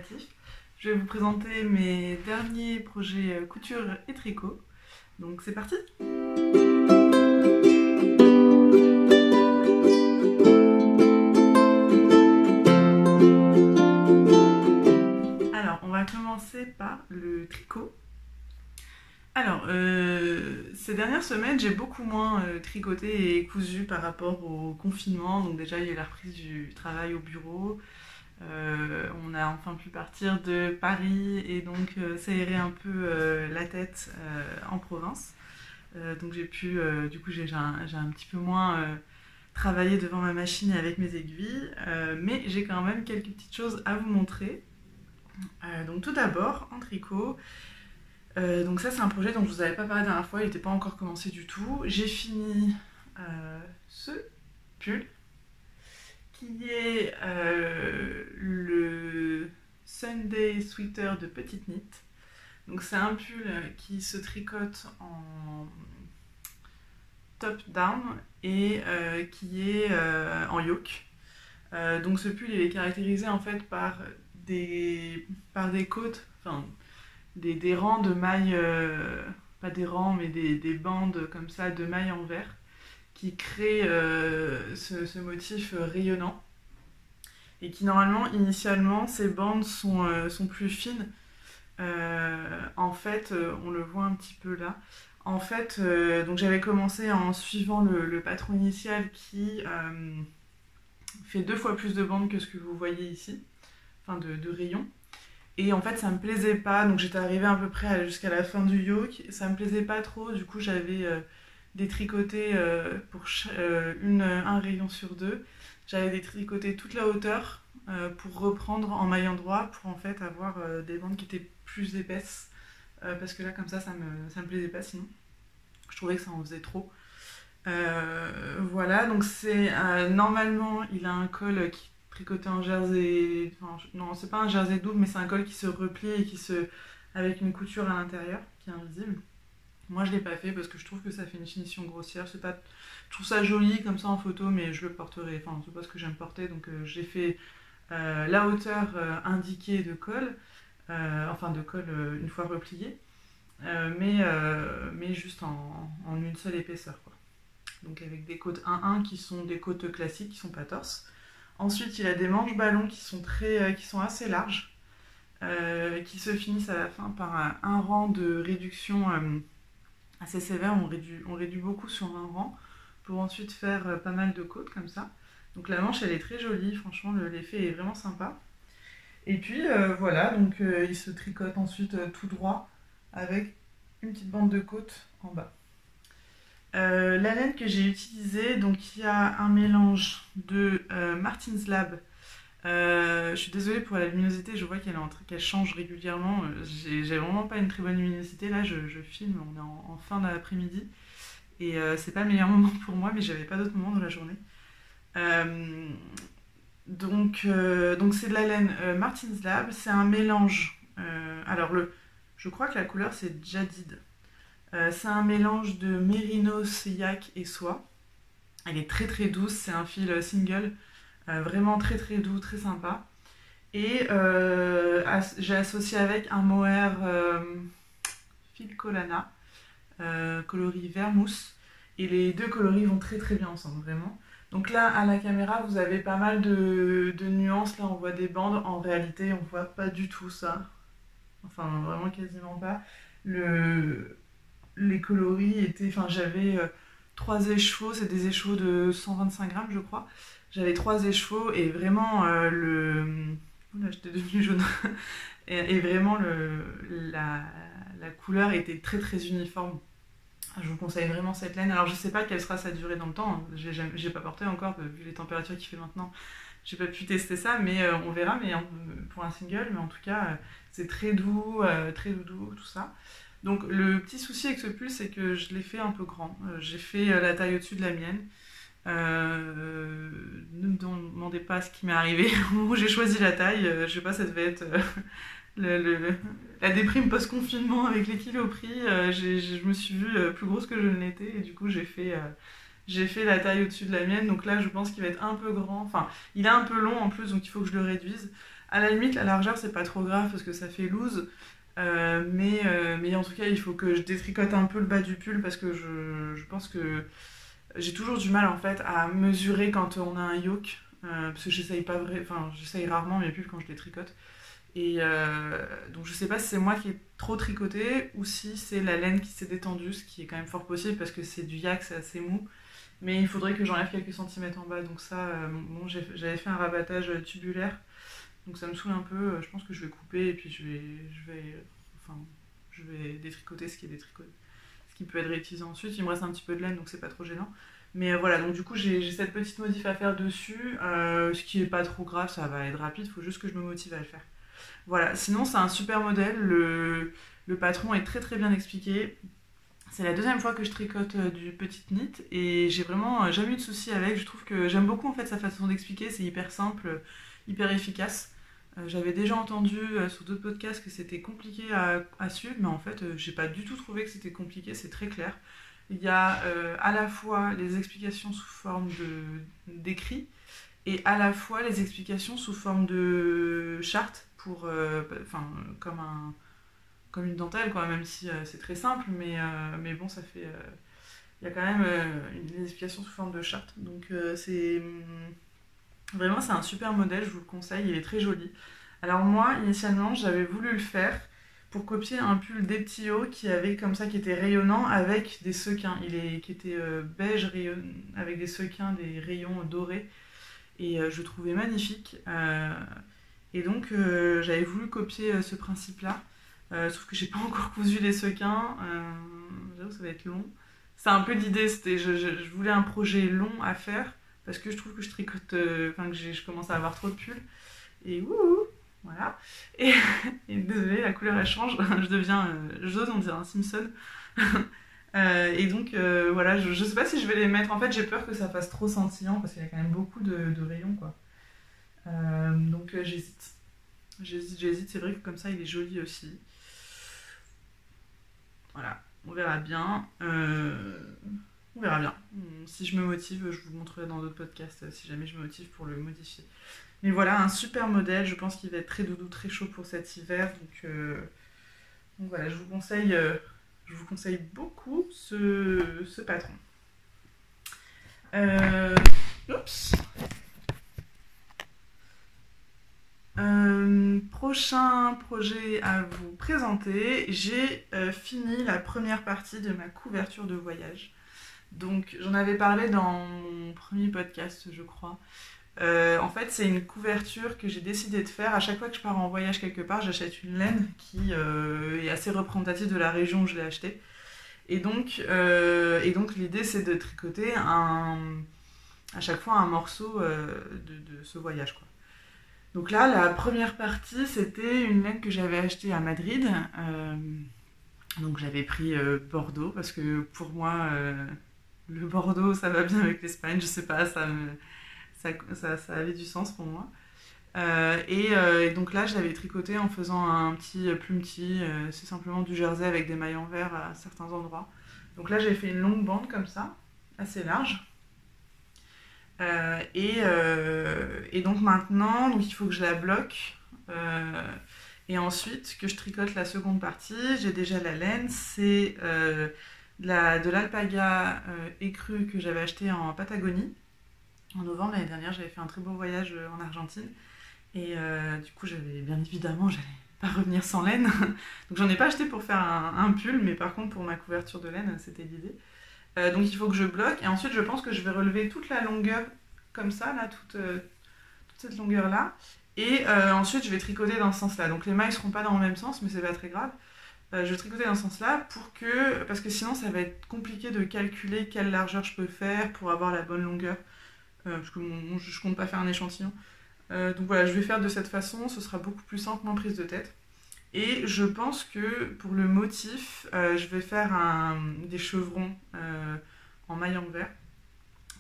créatif. Je vais vous présenter mes derniers projets couture et tricot. Donc c'est parti! Alors on va commencer par le tricot. Alors, ces dernières semaines, j'ai beaucoup moins tricoté et cousu par rapport au confinement. Donc déjà, il y a eu la reprise du travail au bureau. On a enfin pu partir de Paris et donc s'aérer un peu la tête en province. Donc j'ai pu, du coup, j'ai un petit peu moins travaillé devant ma machine et avec mes aiguilles. Mais j'ai quand même quelques petites choses à vous montrer. Donc tout d'abord, en tricot. Donc ça c'est un projet dont je vous avais pas parlé la dernière fois, il n'était pas encore commencé du tout. J'ai fini ce pull qui est le Sunday Sweater de Petite Knit. Donc c'est un pull qui se tricote en top down et qui est en yoke. Donc ce pull il est caractérisé en fait par des côtes, enfin des rangs de mailles, pas des rangs mais des bandes comme ça de mailles en verre qui créent ce motif rayonnant et qui normalement initialement ces bandes sont plus fines. En fait on le voit un petit peu là. En fait donc j'avais commencé en suivant le patron initial qui fait 2 fois plus de bandes que ce que vous voyez ici, enfin de rayons. Et en fait ça me plaisait pas, donc j'étais arrivée à peu près jusqu'à la fin du yoke, ça me plaisait pas trop, du coup j'avais détricoté pour un rayon sur 2, j'avais détricoté toute la hauteur pour reprendre en maille endroit, pour en fait avoir des bandes qui étaient plus épaisses, parce que là comme ça me plaisait pas sinon, je trouvais que ça en faisait trop. Voilà, donc c'est normalement il a un col qui tricoté en jersey, enfin, non c'est pas un jersey double mais c'est un col qui se replie et avec une couture à l'intérieur qui est invisible. Moi je l'ai pas fait parce que je trouve que ça fait une finition grossière, je trouve ça joli comme ça en photo mais je le porterai, enfin c'est pas ce que j'aime porter, donc j'ai fait la hauteur indiquée de col, enfin de col une fois replié, mais juste en une seule épaisseur quoi. Donc avec des côtes 1-1 qui sont des côtes classiques, qui sont pas torse. Ensuite, il a des manches ballons qui sont assez larges, qui se finissent à la fin par un rang de réduction assez sévère. On réduit beaucoup sur un rang pour ensuite faire pas mal de côtes comme ça. Donc la manche, elle est très jolie, franchement, l'effet est vraiment sympa. Et puis voilà, donc il se tricote ensuite tout droit avec une petite bande de côte en bas. La laine que j'ai utilisée, donc il y a un mélange de Martin's Lab. Je suis désolée pour la luminosité, je vois qu'elle change régulièrement. J'ai vraiment pas une très bonne luminosité. Là, je filme, on est en fin d'après-midi. Et c'est pas le meilleur moment pour moi, mais j'avais pas d'autre moment dans la journée. Donc c'est de la laine Martin's Lab. C'est un mélange. Alors, je crois que la couleur c'est Jadid. C'est un mélange de mérinos, yak et soie. Elle est très très douce, c'est un fil single, vraiment très très doux, très sympa. Et j'ai associé avec un mohair fil Colana, coloris vert mousse. Et les deux coloris vont très très bien ensemble, vraiment. Donc là, à la caméra, vous avez pas mal de nuances. Là, on voit des bandes. En réalité, on voit pas du tout ça. Enfin, vraiment quasiment pas. Les coloris étaient, enfin j'avais 3 écheveaux, c'est des écheveaux de 125 grammes je crois. J'avais 3 écheveaux et vraiment oula, j'étais devenue jaune. et vraiment la couleur était très très uniforme. Je vous conseille vraiment cette laine. Alors je sais pas quelle sera sa durée dans le temps, hein. J'ai pas porté encore, vu les températures qu'il fait maintenant. J'ai pas pu tester ça, mais on verra, mais pour un single, mais en tout cas c'est très doux, très doudou, tout ça. Donc le petit souci avec ce pull, c'est que je l'ai fait un peu grand. J'ai fait la taille au-dessus de la mienne. Ne me demandez pas ce qui m'est arrivé au moment où j'ai choisi la taille. Je sais pas, ça devait être la déprime post-confinement avec les kilos pris. Je me suis vue plus grosse que je ne l'étais et du coup j'ai fait la taille au-dessus de la mienne. Donc là je pense qu'il va être un peu grand. Enfin, il est un peu long en plus, donc il faut que je le réduise. À la limite, la largeur, c'est pas trop grave parce que ça fait loose. Mais en tout cas, il faut que je détricote un peu le bas du pull parce que je pense que j'ai toujours du mal en fait à mesurer quand on a un yoke. Parce que j'essaye pas enfin, j'essaye rarement mes pulls quand je les tricote. Donc je sais pas si c'est moi qui ai trop tricoté ou si c'est la laine qui s'est détendue, ce qui est quand même fort possible parce que c'est du yak, c'est assez mou. Mais il faudrait que j'enlève quelques centimètres en bas. Donc ça, bon, j'avais fait un rabattage tubulaire. Donc ça me saoule un peu. Je pense que je vais couper et puis enfin, je vais détricoter ce qui est détricoté. Ce qui peut être réutilisé ensuite. Il me reste un petit peu de laine donc c'est pas trop gênant. Mais voilà, donc du coup j'ai cette petite modif à faire dessus. Ce qui est pas trop grave, ça va être rapide. Il faut juste que je me motive à le faire. Voilà, sinon c'est un super modèle. Le patron est très très bien expliqué. C'est la deuxième fois que je tricote du petit knit et j'ai vraiment jamais eu de soucis avec. Je trouve que j'aime beaucoup en fait sa façon d'expliquer, c'est hyper simple, hyper efficace. J'avais déjà entendu sur d'autres podcasts que c'était compliqué à suivre, mais en fait j'ai pas du tout trouvé que c'était compliqué, c'est très clair. Il y a à la fois les explications sous forme d'écrit et à la fois les explications sous forme de charte enfin comme une dentelle, quoi, même si c'est très simple, mais bon, ça fait. Il y a quand même une explication sous forme de charte. Donc, vraiment, c'est un super modèle, je vous le conseille, il est très joli. Alors, moi, initialement, j'avais voulu le faire pour copier un pull des petits hauts qui était rayonnant avec des sequins. Qui était beige, avec des sequins, des rayons dorés. Et je le trouvais magnifique. Et donc, j'avais voulu copier ce principe-là. Sauf que j'ai pas encore cousu les sequins. J'avoue, ça va être long. C'est un peu l'idée, je voulais un projet long à faire parce que je trouve que je tricote, enfin que je commence à avoir trop de pulls. Et wouhou, voilà. Et, et désolée, la couleur elle change. Je deviens jaune, on dirait un Simpson. Et donc voilà, je sais pas si je vais les mettre. En fait, j'ai peur que ça fasse trop scintillant parce qu'il y a quand même beaucoup de rayons, quoi. Donc j'hésite. J'hésite. C'est vrai que comme ça, il est joli aussi. Voilà, on verra bien. On verra bien. Si je me motive, je vous montrerai dans d'autres podcasts si jamais je me motive pour le modifier. Mais voilà, un super modèle. Je pense qu'il va être très doudou, très chaud pour cet hiver. Donc voilà, je vous conseille beaucoup ce patron. Oups. Prochain projet à vous présenter, j'ai fini la première partie de ma couverture de voyage. Donc j'en avais parlé dans mon premier podcast, je crois. En fait, c'est une couverture que j'ai décidé de faire. À chaque fois que je pars en voyage quelque part, j'achète une laine qui est assez représentative de la région où je l'ai achetée. Et donc l'idée, c'est de tricoter à chaque fois un morceau de ce voyage, quoi. Donc là, la première partie, c'était une laine que j'avais achetée à Madrid. Donc j'avais pris Bordeaux, parce que pour moi, le Bordeaux, ça va bien avec l'Espagne. Je sais pas, ça avait du sens pour moi. Et donc là, je l'avais tricoté en faisant un petit plumti. C'est simplement du jersey avec des mailles en vert à certains endroits. Donc là, j'ai fait une longue bande comme ça, assez large. Et donc maintenant, il faut que je la bloque et ensuite que je tricote la seconde partie. J'ai déjà la laine, c'est de l'alpaga écru que j'avais acheté en Patagonie en novembre l'année dernière. J'avais fait un très beau voyage en Argentine et du coup j'allais pas revenir sans laine. Donc j'en ai pas acheté pour faire un pull, mais par contre pour ma couverture de laine c'était l'idée. Donc il faut que je bloque et ensuite je pense que je vais relever toute la longueur comme ça, là, toute cette longueur là et ensuite je vais tricoter dans ce sens là. Donc les mailles seront pas dans le même sens mais c'est pas très grave. Je vais tricoter dans ce sens là parce que sinon ça va être compliqué de calculer quelle largeur je peux faire pour avoir la bonne longueur parce que je compte pas faire un échantillon. Donc voilà, je vais faire de cette façon, ce sera beaucoup plus simple, moins prise de tête. Et je pense que pour le motif, je vais faire des chevrons en maille en vert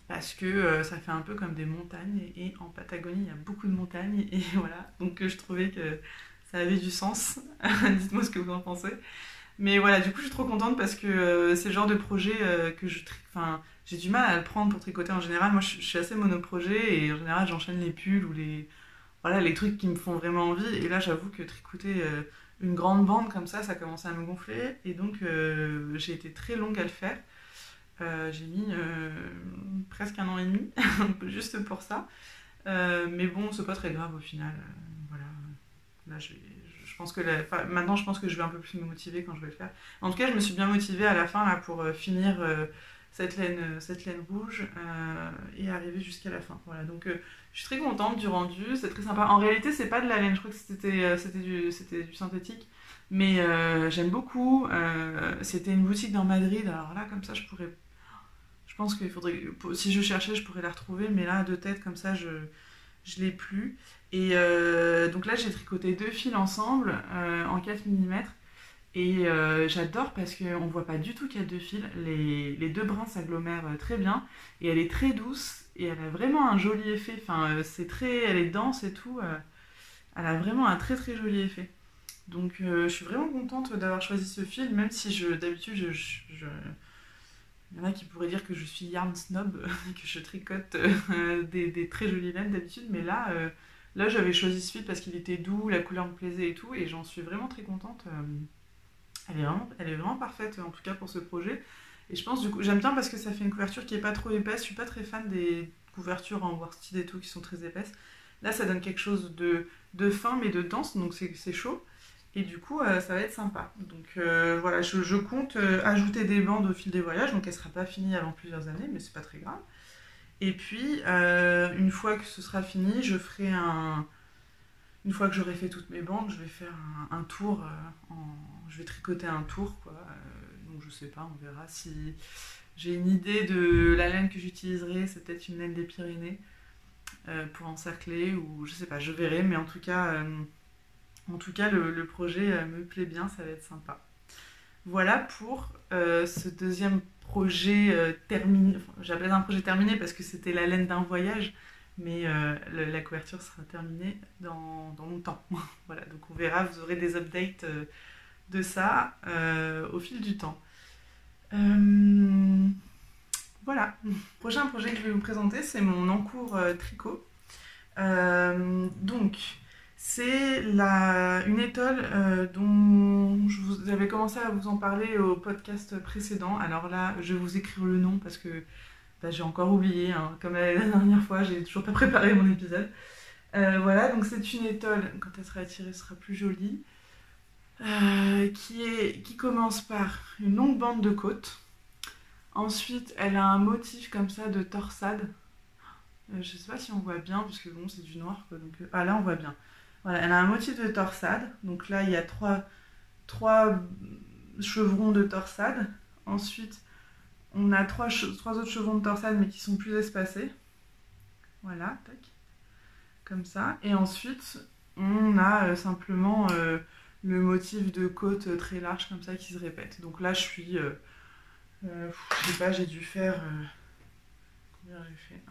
parce que ça fait un peu comme des montagnes et en Patagonie il y a beaucoup de montagnes et voilà, donc je trouvais que ça avait du sens. Dites-moi ce que vous en pensez. Mais voilà, du coup je suis trop contente parce que c'est le genre de projet que j'ai du mal à le prendre pour tricoter en général. Moi je suis assez monoprojet et en général j'enchaîne les pulls voilà, les trucs qui me font vraiment envie. Et là, j'avoue que tricoter une grande bande comme ça commençait à me gonfler. Et donc, j'ai été très longue à le faire. J'ai mis presque 1 an et demi, juste pour ça. Mais bon, c'est pas très grave au final. Voilà. Là, je pense que maintenant, je pense que je vais un peu plus me motiver quand je vais le faire. En tout cas, je me suis bien motivée à la fin là, pour finir cette laine rouge et arriver jusqu'à la fin. Voilà, donc je suis très contente du rendu, c'est très sympa. En réalité, c'est pas de la laine, je crois que c'était du synthétique. Mais j'aime beaucoup. C'était une boutique dans Madrid, alors là, comme ça, je pense qu'il faudrait. Si je cherchais, je pourrais la retrouver, mais là, de tête, comme ça, je l'ai plus. Et donc là, j'ai tricoté 2 fils ensemble en 4 mm. Et j'adore parce qu'on voit pas du tout qu'il y a 2 fils. Les 2 brins s'agglomèrent très bien. Et elle est très douce. Et elle a vraiment un joli effet. Enfin, elle est dense et tout. Elle a vraiment un très très joli effet. Donc je suis vraiment contente d'avoir choisi ce fil, même si d'habitude, il y en a qui pourraient dire que je suis yarn snob, que je tricote des très jolies laines d'habitude, mais là j'avais choisi ce fil parce qu'il était doux, la couleur me plaisait et tout, et j'en suis vraiment très contente. Elle est vraiment parfaite, en tout cas pour ce projet. Et je pense, du coup, j'aime bien parce que ça fait une couverture qui est pas trop épaisse. Je suis pas très fan des couvertures en worsted et tout qui sont très épaisses. Là, ça donne quelque chose de fin mais de dense, donc c'est chaud. Et du coup, ça va être sympa. Donc voilà, je compte ajouter des bandes au fil des voyages, donc elle sera pas finie avant plusieurs années, mais c'est pas très grave. Et puis, une fois que ce sera fini, une fois que j'aurai fait toutes mes bandes, je vais faire un tour, je vais tricoter un tour, quoi. Donc je sais pas, on verra si j'ai une idée de la laine que j'utiliserai, c'est peut-être une laine des Pyrénées pour encercler, ou je sais pas, je verrai, mais en tout cas, le projet me plaît bien, ça va être sympa. Voilà pour ce deuxième projet terminé. Enfin, j'appelle un projet terminé parce que c'était la laine d'un voyage, mais la couverture sera terminée dans longtemps. Voilà, donc on verra, vous aurez des updates de ça au fil du temps. Voilà. Le prochain projet que je vais vous présenter, c'est mon encours tricot. Donc, c'est une étole dont j'avais commencé à vous en parler au podcast précédent. Alors là, je vais vous écrire le nom parce que j'ai encore oublié, hein. Comme la dernière fois, j'ai toujours pas préparé mon épisode. Voilà, donc c'est une étole, quand elle sera étirée, ce sera plus joli, qui commence par une longue bande de côte. Ensuite, elle a un motif comme ça de torsade. Je sais pas si on voit bien, parce que bon, c'est du noir, quoi. Donc, là, on voit bien. Voilà, elle a un motif de torsade. Donc là, il y a trois chevrons de torsade. Ensuite, on a trois autres chevrons de torsade, mais qui sont plus espacés. Voilà, tac. Comme ça. Et ensuite, on a simplement le motif de côte très large, comme ça, qui se répète. Donc là, je suis... je sais pas, j'ai dû faire... combien j'ai fait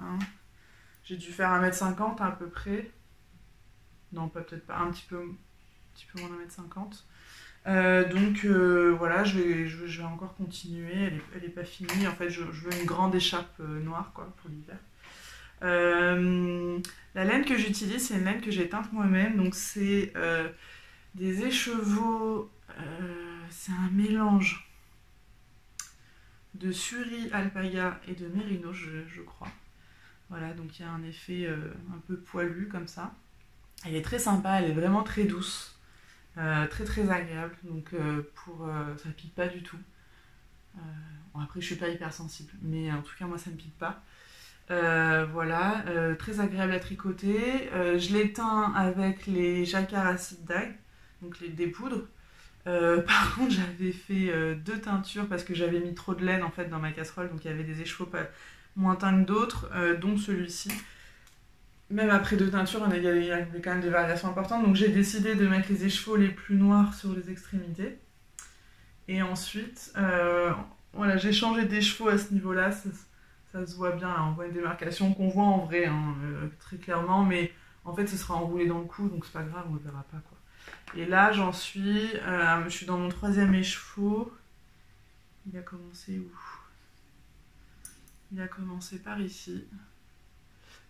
J'ai dû faire 1,50 m à peu près. Non, peut-être pas, un petit peu moins d'1,50 m. Donc voilà, je vais encore continuer. Elle est pas finie. En fait, je veux une grande écharpe noire, quoi, pour l'hiver. La laine que j'utilise, c'est une laine que j'ai teinte moi-même. Donc c'est des écheveaux. C'est un mélange de Suri, Alpaga et de Merino, je crois. Voilà, donc il y a un effet un peu poilu comme ça. Elle est très sympa, elle est vraiment très douce, très très agréable, donc ça pique pas du tout. Bon, après je suis pas hyper sensible, mais en tout cas moi ça me pique pas. Voilà, très agréable à tricoter. Je l'ai teint avec les jacquard acide dague, donc des poudres. Par contre j'avais fait 2 teintures parce que j'avais mis trop de laine en fait dans ma casserole, donc il y avait des écheveaux moins teints que d'autres, dont celui-ci. Même après 2 teintures, il y avait quand même des variations importantes, donc j'ai décidé de mettre les écheveaux les plus noirs sur les extrémités. Et ensuite, voilà, j'ai changé d'écheveau à ce niveau-là, ça se voit bien, là, on voit une démarcation qu'on voit en vrai, hein, très clairement, mais en fait ce sera enroulé dans le cou, donc c'est pas grave, on ne le verra pas, quoi. Et là je suis dans mon 3e écheveau. Il a commencé où? Il a commencé par ici.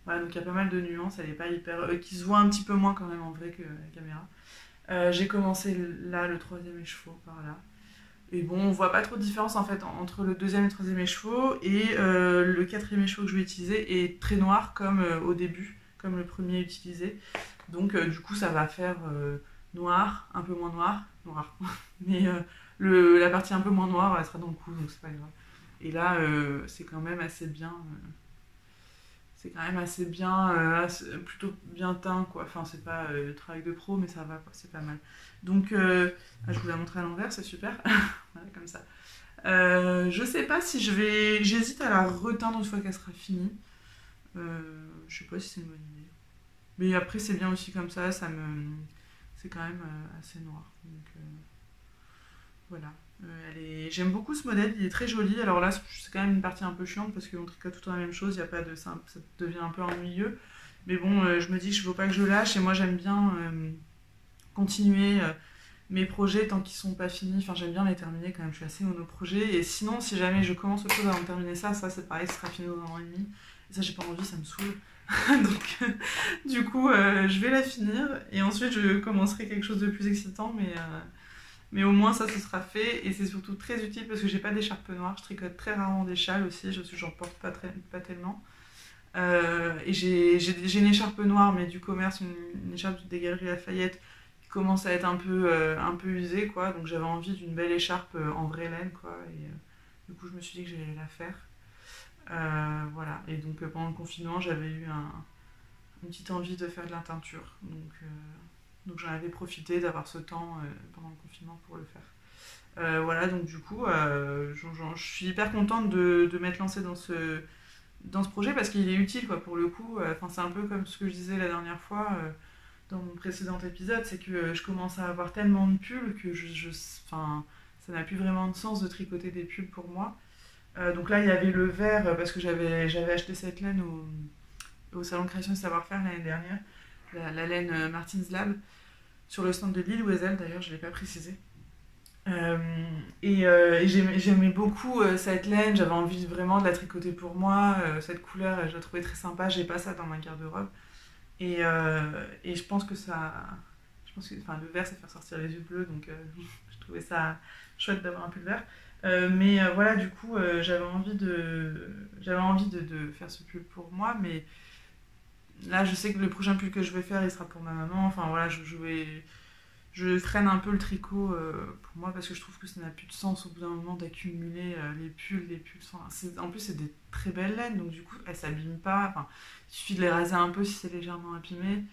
Voilà, donc il y a pas mal de nuances, elle est pas hyper... qui se voit un petit peu moins quand même en vrai que la caméra. J'ai commencé là, le 3e écheveau, par là. Et bon, on voit pas trop de différence en fait entre le 2e et le 3e écheveau, et le 4e écheveau que je vais utiliser est très noir comme au début, comme le premier utilisé. Donc du coup ça va faire noir, un peu moins noir, noir. Mais la partie un peu moins noire elle sera dans le cou, donc c'est pas grave. Et là c'est quand même assez bien... c'est quand même assez bien, plutôt bien teint quoi. Enfin, c'est pas le travail de pro, mais ça va quoi, c'est pas mal. Donc, je vous la montre à l'envers, c'est super. Voilà, comme ça. Je sais pas si je vais. J'hésite à la reteindre une fois qu'elle sera finie. Je sais pas si c'est une bonne idée. Mais après, c'est bien aussi comme ça, c'est quand même assez noir. Donc, voilà. J'aime beaucoup ce modèle, il est très joli. Alors là, c'est quand même une partie un peu chiante parce qu'on tricote tout le temps la même chose, y a pas de... ça devient un peu ennuyeux. Mais bon, je me dis que je ne veux pas que je lâche et moi j'aime bien continuer mes projets tant qu'ils sont pas finis. Enfin, j'aime bien les terminer quand même, je suis assez monoprojet. Et sinon, si jamais je commence autre chose avant de terminer ça, c'est pareil, ça sera fini dans 1 an et demi. Et ça, j'ai pas envie, ça me saoule. Donc, du coup, je vais la finir et ensuite je commencerai quelque chose de plus excitant, mais au moins ça ce sera fait et c'est surtout très utile parce que j'ai pas d'écharpe noire, je tricote très rarement des châles aussi, j'en porte pas tellement. Et j'ai une écharpe noire mais du commerce, une écharpe des Galeries Lafayette qui commence à être un peu usée quoi, donc j'avais envie d'une belle écharpe en vraie laine quoi, et du coup je me suis dit que j'allais la faire. Voilà, et donc pendant le confinement j'avais eu une petite envie de faire de la teinture, donc j'en avais profité d'avoir ce temps pendant le confinement pour le faire. Voilà, donc du coup, je suis hyper contente de m'être lancée dans ce projet parce qu'il est utile, quoi, pour le coup. C'est un peu comme ce que je disais la dernière fois dans mon précédent épisode, c'est que je commence à avoir tellement de pulls que ça n'a plus vraiment de sens de tricoter des pulls pour moi. Donc là, il y avait le vert parce que j'avais acheté cette laine au Salon de Création et Savoir-Faire l'année dernière, la laine Martin's Lab, sur le stand de Lille Wesel, d'ailleurs, je ne l'ai pas précisé. Et j'aimais beaucoup cette laine, j'avais envie vraiment de la tricoter pour moi, cette couleur, je la trouvais très sympa, j'ai pas ça dans ma garde-robe. Et je pense que le vert, ça fait sortir les yeux bleus, donc je trouvais ça chouette d'avoir un peu de vert. Mais voilà, du coup, j'avais envie de faire ce pull pour moi, mais là, je sais que le prochain pull que je vais faire, il sera pour ma maman. Enfin voilà, je freine un peu le tricot pour moi parce que je trouve que ça n'a plus de sens au bout d'un moment d'accumuler les pulls. En plus, c'est des très belles laines, donc du coup, elles s'abîment pas. Enfin, il suffit de les raser un peu si c'est légèrement abîmé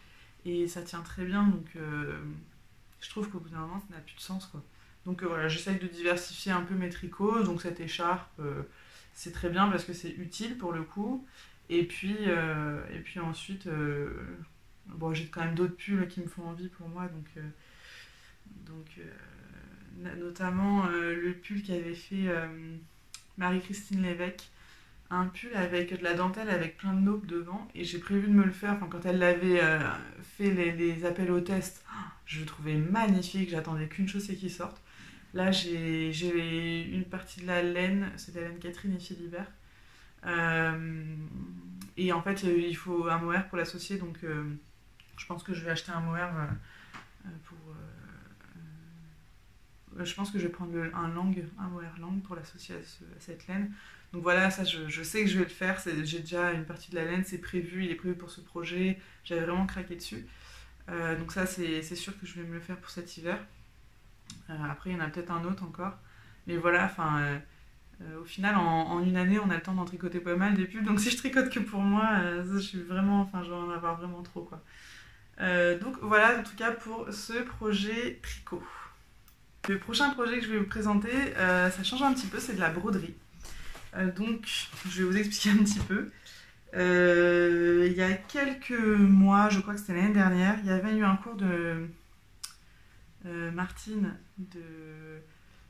et ça tient très bien. Donc, je trouve qu'au bout d'un moment, ça n'a plus de sens, quoi. Donc voilà, j'essaye de diversifier un peu mes tricots. Donc cette écharpe, c'est très bien parce que c'est utile pour le coup. Et puis ensuite, bon, j'ai quand même d'autres pulls qui me font envie pour moi. Donc notamment le pull qu'avait fait Marie-Christine Lévesque. Un pull avec de la dentelle avec plein de naupes devant. Et j'ai prévu de me le faire. Enfin, quand elle l'avait fait les appels au test, je le trouvais magnifique. J'attendais qu'une chose, c'est qu'il sorte. Là, j'ai une partie de la laine, c'est de la laine Catherine et Philibert. Et en fait, il faut un mohair pour l'associer, donc je pense que je vais acheter un mohair pour... je pense que je vais prendre un mohair langue pour l'associer à cette laine. Donc voilà, ça je sais que je vais le faire, j'ai déjà une partie de la laine, c'est prévu, il est prévu pour ce projet, j'avais vraiment craqué dessus. Donc ça, c'est sûr que je vais me le faire pour cet hiver. Après, il y en a peut-être un autre encore. Mais voilà, au final, en une année, on a le temps d'en tricoter pas mal des pulls. Donc si je tricote que pour moi, je suis vraiment, je vais en avoir vraiment trop, quoi. Donc voilà, en tout cas, pour ce projet tricot. Le prochain projet que je vais vous présenter, ça change un petit peu, c'est de la broderie. Donc, je vais vous expliquer un petit peu. Il y a quelques mois, je crois que c'était l'année dernière, il y avait eu un cours de Martine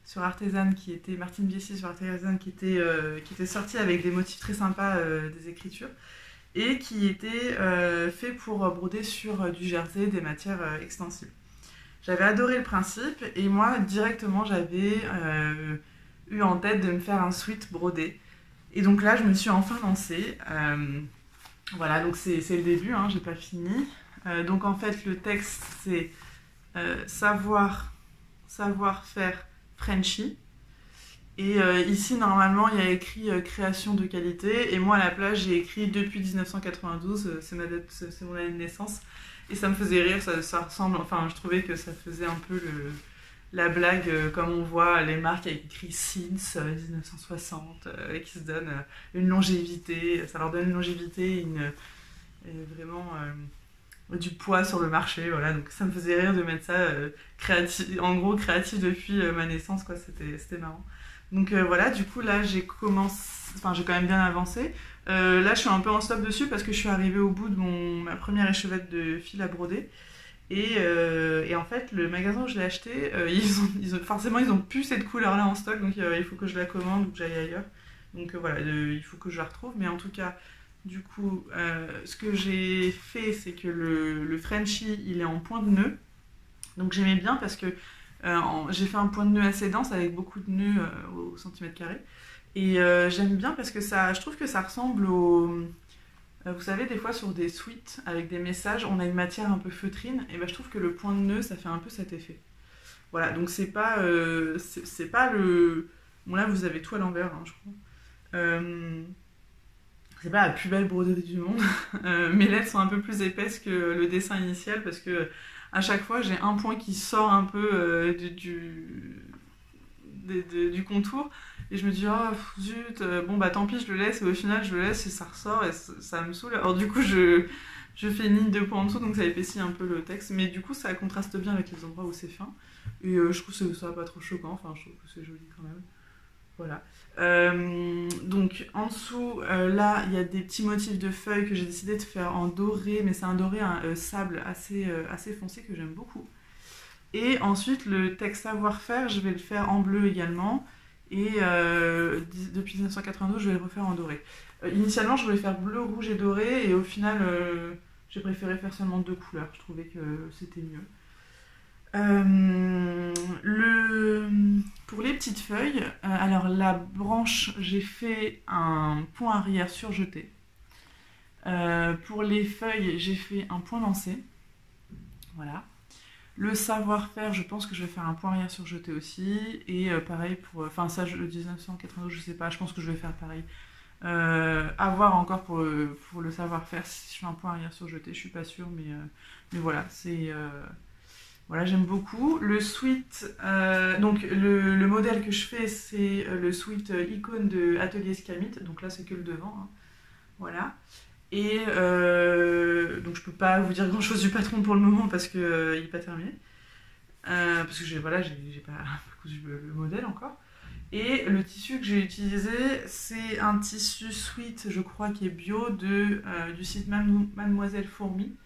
sur Artésane Martine Biessy sur Artésane qui était sortie avec des motifs très sympas des écritures et qui était fait pour broder sur du jersey, des matières extensibles. J'avais adoré le principe et moi directement j'avais eu en tête de me faire un sweat brodé. Et donc là je me suis enfin lancée. Voilà, donc c'est le début, hein, j'ai pas fini. Donc en fait, le texte, c'est savoir-faire Frenchy. Et ici, normalement, il y a écrit création de qualité. Et moi, à la place, j'ai écrit depuis 1992, c'est mon année de naissance. Et ça me faisait rire, ça ressemble, enfin, je trouvais que ça faisait un peu la blague, comme on voit les marques avec écrit Since 1960, et qui se donnent une longévité, ça leur donne une longévité, vraiment du poids sur le marché, voilà. Donc ça me faisait rire de mettre ça créatif, en gros créatif depuis ma naissance, quoi. C'était marrant. Donc voilà, du coup là j'ai quand même bien avancé. Là je suis un peu en stop dessus parce que je suis arrivée au bout de ma première échevette de fil à broder. Et en fait, le magasin où je l'ai acheté, forcément, ils ont plus cette couleur-là en stock, donc il faut que je la commande ou que j'aille ailleurs. Donc voilà, il faut que je la retrouve. Mais en tout cas, du coup, ce que j'ai fait, c'est que le Frenchy, il est en point de nœud. Donc j'aimais bien parce que j'ai fait un point de nœud assez dense avec beaucoup de nœuds au centimètre carré. Et j'aime bien parce que je trouve que ça ressemble au... Vous savez, des fois sur des suites avec des messages, on a une matière un peu feutrine, et ben, je trouve que le point de nœud, ça fait un peu cet effet. Voilà, donc c'est pas le... Bon là, vous avez tout à l'envers, hein, je crois. Euh, c'est pas la plus belle broderie du monde. Mes lettres sont un peu plus épaisses que le dessin initial, parce que à chaque fois, j'ai un point qui sort un peu du contour. Et je me dis, oh zut, bon bah tant pis, je le laisse. Et au final, je le laisse et ça ressort et ça me saoule. Alors du coup, je fais une ligne de points en dessous, donc ça épaissit un peu le texte. Mais du coup, ça contraste bien avec les endroits où c'est fin. Et je trouve que ça pas trop choquant. Enfin, je trouve que c'est joli quand même. Voilà. Donc en dessous, là, il y a des petits motifs de feuilles que j'ai décidé de faire en doré. Mais c'est un doré sable assez foncé que j'aime beaucoup. Et ensuite, le texte savoir-faire, je vais le faire en bleu également. Et depuis 1992, je vais le refaire en doré. Initialement, je voulais faire bleu, rouge et doré. Et au final, j'ai préféré faire seulement 2 couleurs. Je trouvais que c'était mieux. Pour les petites feuilles, alors la branche, j'ai fait un point arrière surjeté. Pour les feuilles, j'ai fait un point lancé. Voilà. Le savoir-faire, je pense que je vais faire un point arrière surjeté aussi. Et pareil pour... Enfin, ça, le 1992, je sais pas. Je pense que je vais faire pareil. À voir encore pour le savoir-faire si je fais un point arrière surjeté. Je suis pas sûre, mais voilà. Voilà, j'aime beaucoup. Le sweat... donc, le modèle que je fais, c'est le sweat icône de Atelier Scamit. Donc là, c'est que le devant. Hein. Voilà. Et donc je peux pas vous dire grand chose du patron pour le moment parce qu'il n'est pas terminé. Parce que j'ai pas cousu le modèle encore. Et le tissu que j'ai utilisé, c'est un tissu sweat, je crois, qui est bio du site Mademoiselle Fourmi.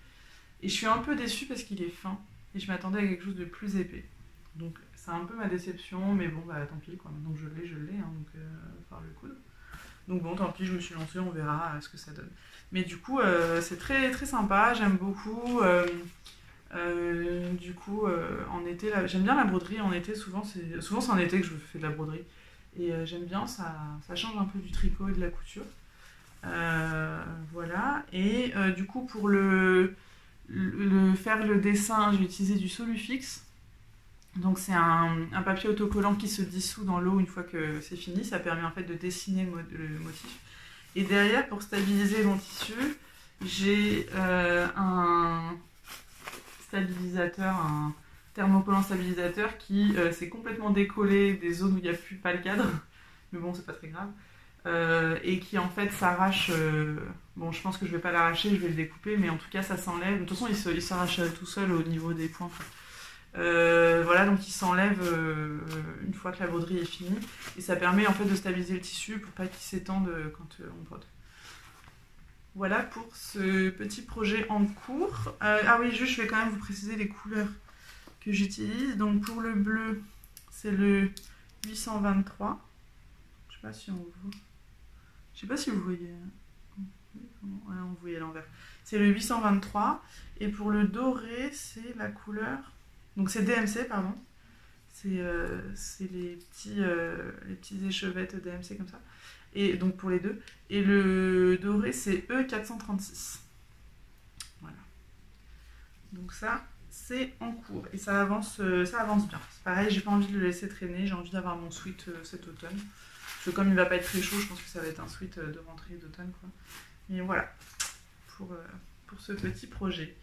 Et je suis un peu déçue parce qu'il est fin. Et je m'attendais à quelque chose de plus épais. Donc c'est un peu ma déception, mais bon, bah tant pis, quoi. Maintenant que je l'ai, hein, donc il va falloir le coudre. Donc bon, tant pis, je me suis lancée, on verra ce que ça donne. Mais du coup, c'est très très sympa, j'aime beaucoup. Du coup, en été, j'aime bien la broderie. En été, souvent c'est en été que je fais de la broderie. Et j'aime bien, ça change un peu du tricot et de la couture. Voilà. Et du coup, pour faire le dessin, j'ai utilisé du Solufix. Donc c'est un papier autocollant qui se dissout dans l'eau une fois que c'est fini. Ça permet en fait de dessiner le motif. Et derrière, pour stabiliser mon tissu, j'ai un stabilisateur, un thermocollant stabilisateur qui s'est complètement décollé des zones où il n'y a plus pas le cadre. Mais bon, c'est pas très grave. Et qui en fait s'arrache. Bon, je pense que je vais pas l'arracher, je vais le découper, mais en tout cas ça s'enlève. De toute façon, il s'arrache tout seul au niveau des points. Voilà, donc il s'enlève une fois que la broderie est finie. Et ça permet en fait de stabiliser le tissu pour pas qu'il s'étende quand on brode. Voilà pour ce petit projet en cours. Ah oui, juste je vais quand même vous préciser les couleurs que j'utilise. Donc pour le bleu, c'est le 823. Je sais pas si on voit. Je sais pas si vous voyez. Ouais, on voyait à l'envers. C'est le 823. Et pour le doré, c'est la couleur. Donc c'est DMC, pardon. C'est les petits échevettes DMC comme ça. Et donc pour les deux. Et le doré, c'est E436. Voilà. Donc ça, c'est en cours. Et ça avance bien. C'est pareil, j'ai pas envie de le laisser traîner. J'ai envie d'avoir mon sweat cet automne. Parce que comme il va pas être très chaud, je pense que ça va être un sweat de rentrée d'automne, quoi. Et voilà, pour ce petit projet.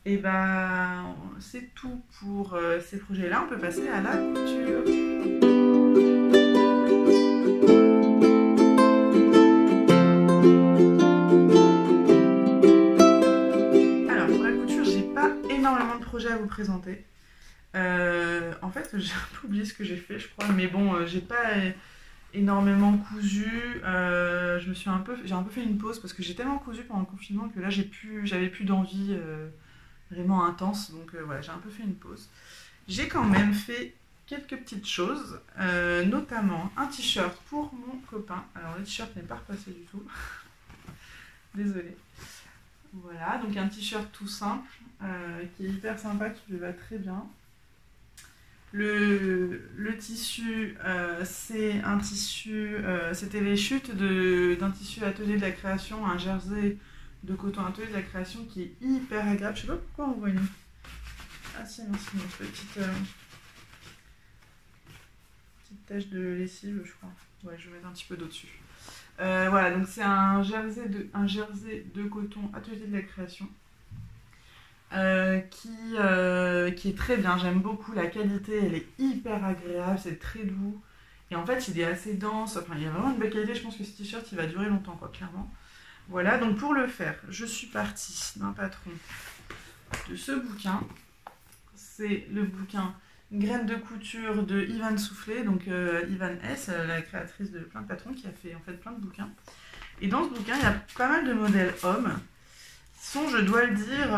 Et ben, c'est tout pour ces projets-là. On peut passer à la couture. Alors, pour la couture, j'ai pas énormément de projets à vous présenter. En fait, j'ai un peu oublié ce que j'ai fait, je crois. Mais bon, j'ai pas énormément cousu. J'ai un peu fait une pause parce que j'ai tellement cousu pendant le confinement que là, j'avais plus d'envie vraiment intense. Donc voilà, j'ai un peu fait une pause. J'ai quand même fait quelques petites choses, notamment un t-shirt pour mon copain. Alors le t-shirt n'est pas repassé du tout. Désolée. Voilà, donc un t-shirt tout simple, qui est hyper sympa, qui lui va très bien. Le tissu, c'est un tissu, c'était les chutes d'un tissu Atelier de la Création, un jersey de coton Atelier de la Création qui est hyper agréable. Je sais pas pourquoi on voit une... Ah si, non, c'est une petite tache de lessive, je crois. Ouais, je vais mettre un petit peu d'eau dessus. Voilà, donc c'est un jersey de coton Atelier de la Création. Qui est très bien, j'aime beaucoup la qualité, elle est hyper agréable, c'est très doux et en fait il est assez dense, enfin il y a vraiment une belle qualité, je pense que ce t-shirt il va durer longtemps quoi, clairement. Voilà, donc pour le faire, je suis partie d'un patron de ce bouquin, c'est le bouquin Graines de couture de Ivan Soufflé, donc Ivan S, la créatrice de plein de patrons qui a fait en fait plein de bouquins. Et dans ce bouquin il y a pas mal de modèles hommes. Sont, je dois le dire,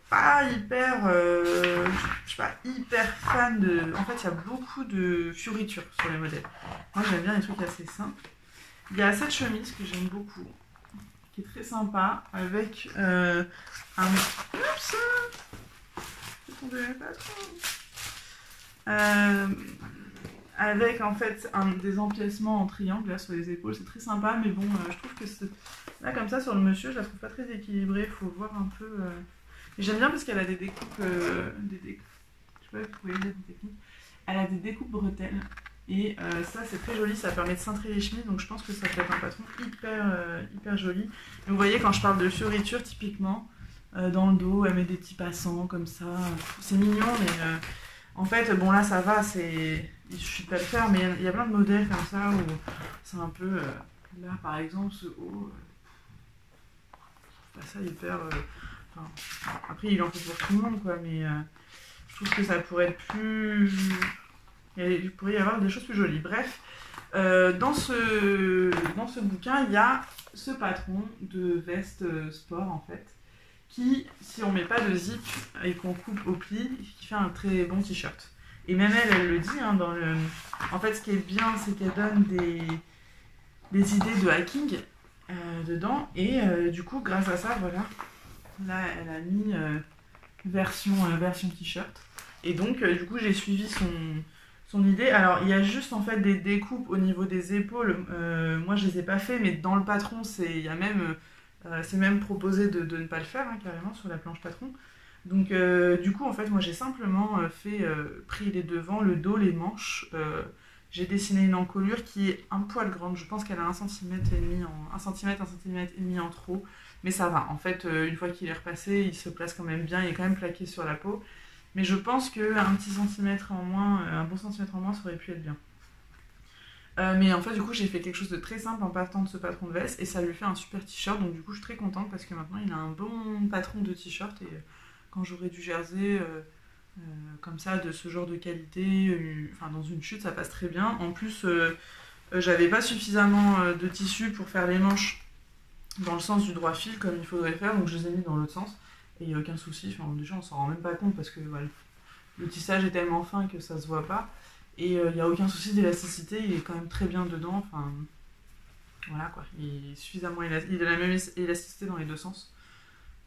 pas hyper, je suis pas hyper fan de... En fait, il y a beaucoup de fioritures sur les modèles. Moi, j'aime bien les trucs assez simples. Il y a cette chemise que j'aime beaucoup, qui est très sympa, avec un... Oups, je tombais pas trop. Avec en fait des empiècements en triangle là sur les épaules, c'est très sympa, mais bon, je trouve que là comme ça sur le monsieur, je la trouve pas très équilibrée, il faut voir un peu. J'aime bien parce qu'elle a des découpes, je sais pas si vous pouvez dire des techniques. Elle a des découpes bretelles et ça c'est très joli, ça permet de cintrer les chemises, donc je pense que ça peut être un patron hyper joli. Mais vous voyez quand je parle de fioriture typiquement, dans le dos, elle met des petits passants comme ça, c'est mignon, mais en fait bon là ça va, il suffit pas de le faire, mais il y a plein de modèles comme ça où c'est un peu, là par exemple ce haut, je trouve pas ça hyper, enfin, après il en faut pour tout le monde quoi, mais je trouve que ça pourrait être plus, il pourrait y avoir des choses plus jolies. Bref, dans ce bouquin il y a ce patron de veste sport en fait, qui, si on met pas de zip et qu'on coupe au pli, qui fait un très bon t-shirt. Et même elle le dit, hein, en fait, ce qui est bien, c'est qu'elle donne des idées de hacking dedans. Et du coup, grâce à ça, voilà, là, elle a mis version t-shirt. Et donc, du coup, j'ai suivi son idée. Alors, il y a juste, en fait, des découpes au niveau des épaules. Moi, je les ai pas fait, mais dans le patron, c'est même proposé de ne pas le faire, hein, carrément, sur la planche patron. Donc du coup en fait moi j'ai simplement pris les devants, le dos, les manches, j'ai dessiné une encolure qui est un poil grande, je pense qu'elle a 1,5 cm en trop, mais ça va, en fait une fois qu'il est repassé il se place quand même bien, il est quand même plaqué sur la peau, mais je pense qu'un petit centimètre en moins, un bon centimètre en moins ça aurait pu être bien. Mais en fait du coup j'ai fait quelque chose de très simple en partant de ce patron de veste et ça lui fait un super t-shirt, donc du coup je suis très contente parce que maintenant il a un bon patron de t-shirt et quand j'aurai du jersey comme ça, de ce genre de qualité, enfin dans une chute, ça passe très bien. En plus, j'avais pas suffisamment de tissu pour faire les manches dans le sens du droit fil comme il faudrait faire, donc je les ai mis dans l'autre sens. Et il n'y a aucun souci, enfin, déjà on s'en rend même pas compte parce que voilà, le tissage est tellement fin que ça se voit pas. Et il n'y a aucun souci d'élasticité, il est quand même très bien dedans. Enfin, voilà quoi, il est suffisamment il a la même élasticité dans les deux sens.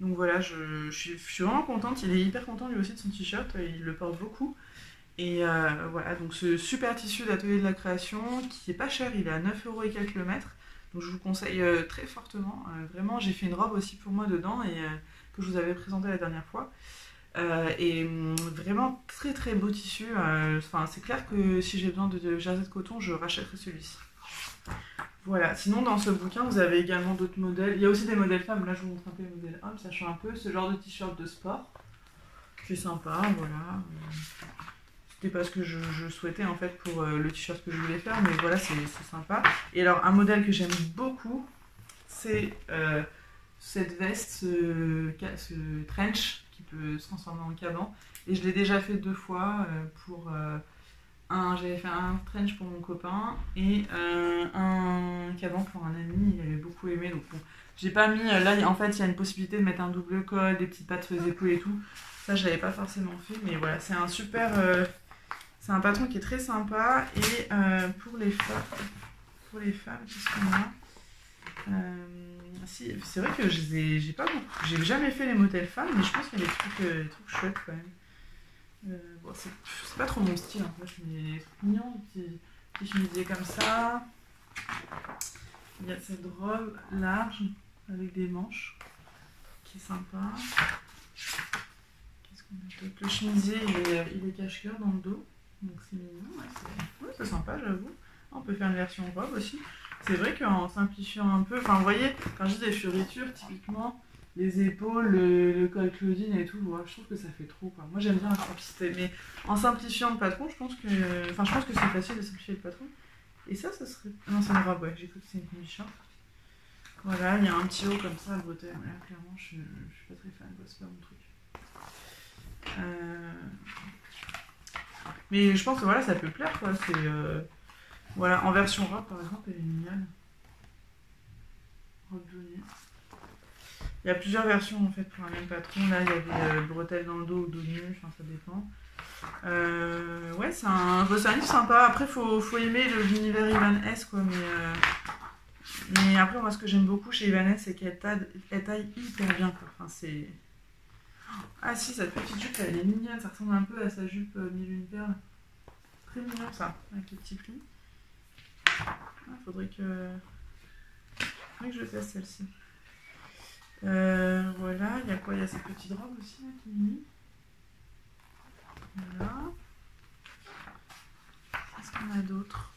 Donc voilà, je suis vraiment contente, il est hyper content lui aussi de son t-shirt, il le porte beaucoup. Et voilà, donc ce super tissu d'Atelier de la Création qui est pas cher, il est à 9 € et quelques le mètre. Donc je vous conseille très fortement. Vraiment, j'ai fait une robe aussi pour moi dedans et que je vous avais présentée la dernière fois. Vraiment très très beau tissu. Enfin, c'est clair que si j'ai besoin de jersey de coton, je rachèterai celui-ci. Voilà, sinon dans ce bouquin vous avez également d'autres modèles. Il y a aussi des modèles femmes, là je vous montre un peu les modèles hommes, ça change un peu. Ce genre de t-shirt de sport, c'est sympa, voilà. C'était pas ce que je souhaitais en fait pour le t-shirt que je voulais faire, mais voilà, c'est sympa. Et alors un modèle que j'aime beaucoup, c'est cette veste, ce trench qui peut se transformer en caban. Et je l'ai déjà fait 2 fois pour... j'avais fait un trench pour mon copain et un caban pour un ami, il avait beaucoup aimé. Donc bon, j'ai pas mis. Là, en fait, il y a une possibilité de mettre un double col, des petites pattes sur les épaules et tout. Ça, je l'avais pas forcément fait, mais voilà, c'est un super. C'est un patron qui est très sympa. Et pour les femmes, qu'est-ce qu'on a si, c'est vrai que j'ai pas beaucoup. J'ai jamais fait les modèles femmes, mais je pense qu'il y a des trucs chouettes quand même. Bon, c'est pas trop mon style, hein. Moi je mets des trucs mignons, des petits chemisiers comme ça. Il y a cette robe large avec des manches qui est sympa. Qu'est-ce qu'on a d'autre? Le chemisier il est cache-cœur dans le dos, donc c'est mignon. Ouais, c'est sympa, j'avoue. On peut faire une version robe aussi. C'est vrai qu'en simplifiant un peu, enfin vous voyez, quand je dis des fioritures, typiquement les épaules, le col Claudine et tout, ouais, je trouve que ça fait trop quoi. Moi j'aime bien la simplicité, mais en simplifiant le patron, je pense que c'est facile de simplifier le patron. Et ça serait... Non, c'est une robe, ouais, j'ai cru que c'est une condition. Voilà, il y a un petit haut comme ça à bretelles. Là, clairement, je suis pas très fan, quoi, c'est pas mon truc. Mais je pense que voilà, ça peut plaire quoi. C'est voilà, en version robe par exemple, elle est mignonne. Robe donnée. Il y a plusieurs versions en fait pour un même patron. Là, il y avait bretelles dans le dos ou dos nu, enfin ça dépend. Ouais, c'est un livre sympa. Après, faut aimer l'univers Ivan S quoi, mais après moi ce que j'aime beaucoup chez Ivan S c'est qu'elle taille hyper bien quoi. Enfin c'est... Ah si, cette petite jupe elle est mignonne, ça ressemble un peu à sa jupe mille une perles. Très mignon ça, avec les petits plis. Faudrait que je fasse celle-ci. Voilà, il y a quoi? Il y a cette petite robe aussi là, qui est mise. Voilà. Qu'est-ce qu'on a d'autre?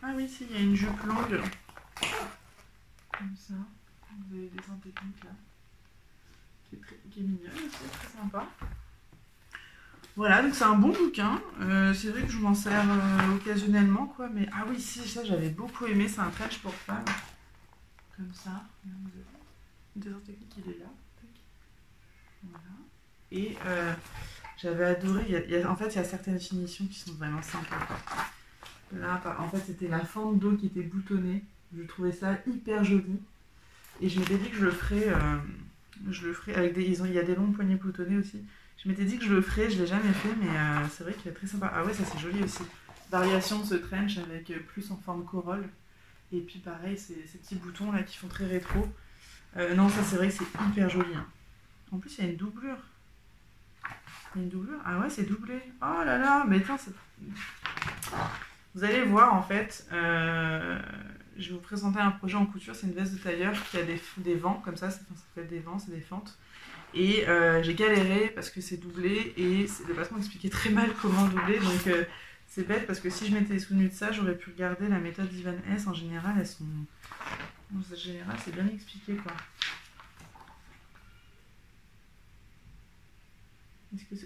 Ah oui, si, il y a une jupe longue. Comme ça. Vous avez des dessins techniques là. Qui est mignonne aussi, très sympa. Voilà, donc c'est un bon bouquin. C'est vrai que je m'en sers occasionnellement, quoi. Mais ah oui, si, ça j'avais beaucoup aimé. C'est un trench pour femmes. Comme ça. Le dessin technique, il est là. Voilà. Et j'avais adoré. En fait, il y a certaines finitions qui sont vraiment sympas. Là, en fait, c'était la fente d'eau qui était boutonnée. Je trouvais ça hyper joli. Et je m'étais dit que je le ferais avec des... Il y a des longs poignets boutonnés aussi. Je m'étais dit que je le ferais, je l'ai jamais fait, mais c'est vrai qu'il est très sympa. Ah ouais, ça c'est joli aussi. Variation de ce trench avec plus en forme corolle. Et puis pareil, ces petits boutons là qui font très rétro. Non, ça c'est vrai que c'est hyper joli. Hein. En plus, il y a une doublure. Il y a une doublure? Ah ouais, c'est doublé. Oh là là, mais attends, c'est... Vous allez voir en fait, je vais vous présenter un projet en couture, c'est une veste de tailleur qui a des vents comme ça s'appelle des vents, c'est des fentes. Et j'ai galéré parce que c'est doublé et le patron m'expliquait très mal comment doubler, donc c'est bête parce que si je m'étais souvenue de ça, j'aurais pu regarder la méthode d'Ivan S. En général, elles sont... En général, c'est bien expliqué quoi.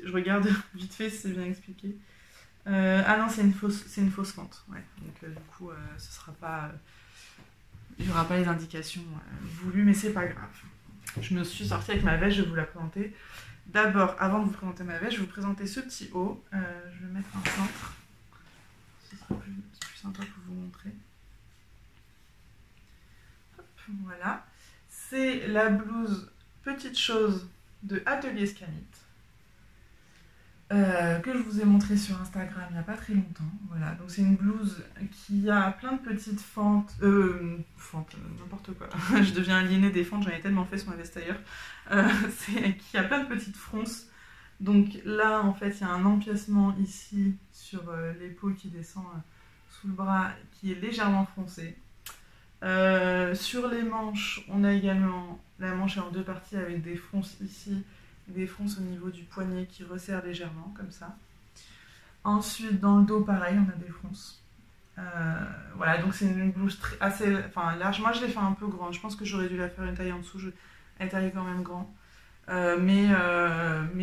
Je regarde vite fait si c'est bien expliqué. Ah non, c'est une fausse fente. Ouais. Donc du coup, ce sera pas... il n'y aura pas les indications voulues, mais c'est pas grave. Je me suis sortie avec ma veste, je vais vous la présenter. D'abord, avant de vous présenter ma veste, je vais vous présenter ce petit haut. Je vais le mettre en centre. Ce sera plus sympa pour vous montrer. Hop, voilà. C'est la blouse Petite Chose de Atelier Scanit. Que je vous ai montré sur Instagram il n'y a pas très longtemps. Voilà, donc c'est une blouse qui a plein de petites fentes, n'importe quoi. Je deviens aliénée des fentes, j'en ai tellement fait sur ma veste ailleurs. Qui a plein de petites fronces Donc là, en fait, il y a un empiècement ici sur l'épaule qui descend sous le bras, qui est légèrement froncé. Sur les manches, on a également, la manche est en deux parties avec des fronces ici, des fronces au niveau du poignet qui resserrent légèrement, comme ça. Ensuite, dans le dos, pareil, on a des fronces. Voilà, donc c'est une blouse assez large. Moi, je l'ai fait un peu grande. Je pense que j'aurais dû la faire une taille en dessous. Elle taille quand même grand. Mais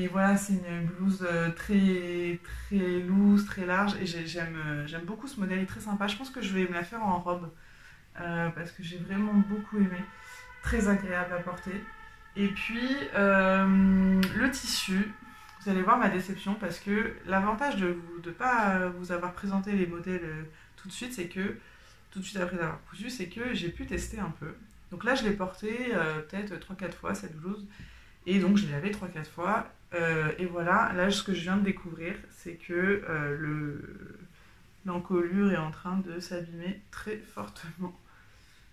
voilà, c'est une blouse très, très loose, très large. Et j'aime beaucoup ce modèle, il est très sympa. Je pense que je vais me la faire en robe. Parce que j'ai vraiment beaucoup aimé. Très agréable à porter. Et puis, le tissu. Vous allez voir ma déception parce que l'avantage de ne pas vous avoir présenté les modèles tout de suite, c'est que, tout de suite après avoir cousu, c'est que j'ai pu tester un peu. Donc là, je l'ai portée peut-être 3-4 fois cette blouse. Et donc, je l'ai lavée 3-4 fois. Et voilà, là, ce que je viens de découvrir, c'est que l'encolure est en train de s'abîmer très fortement.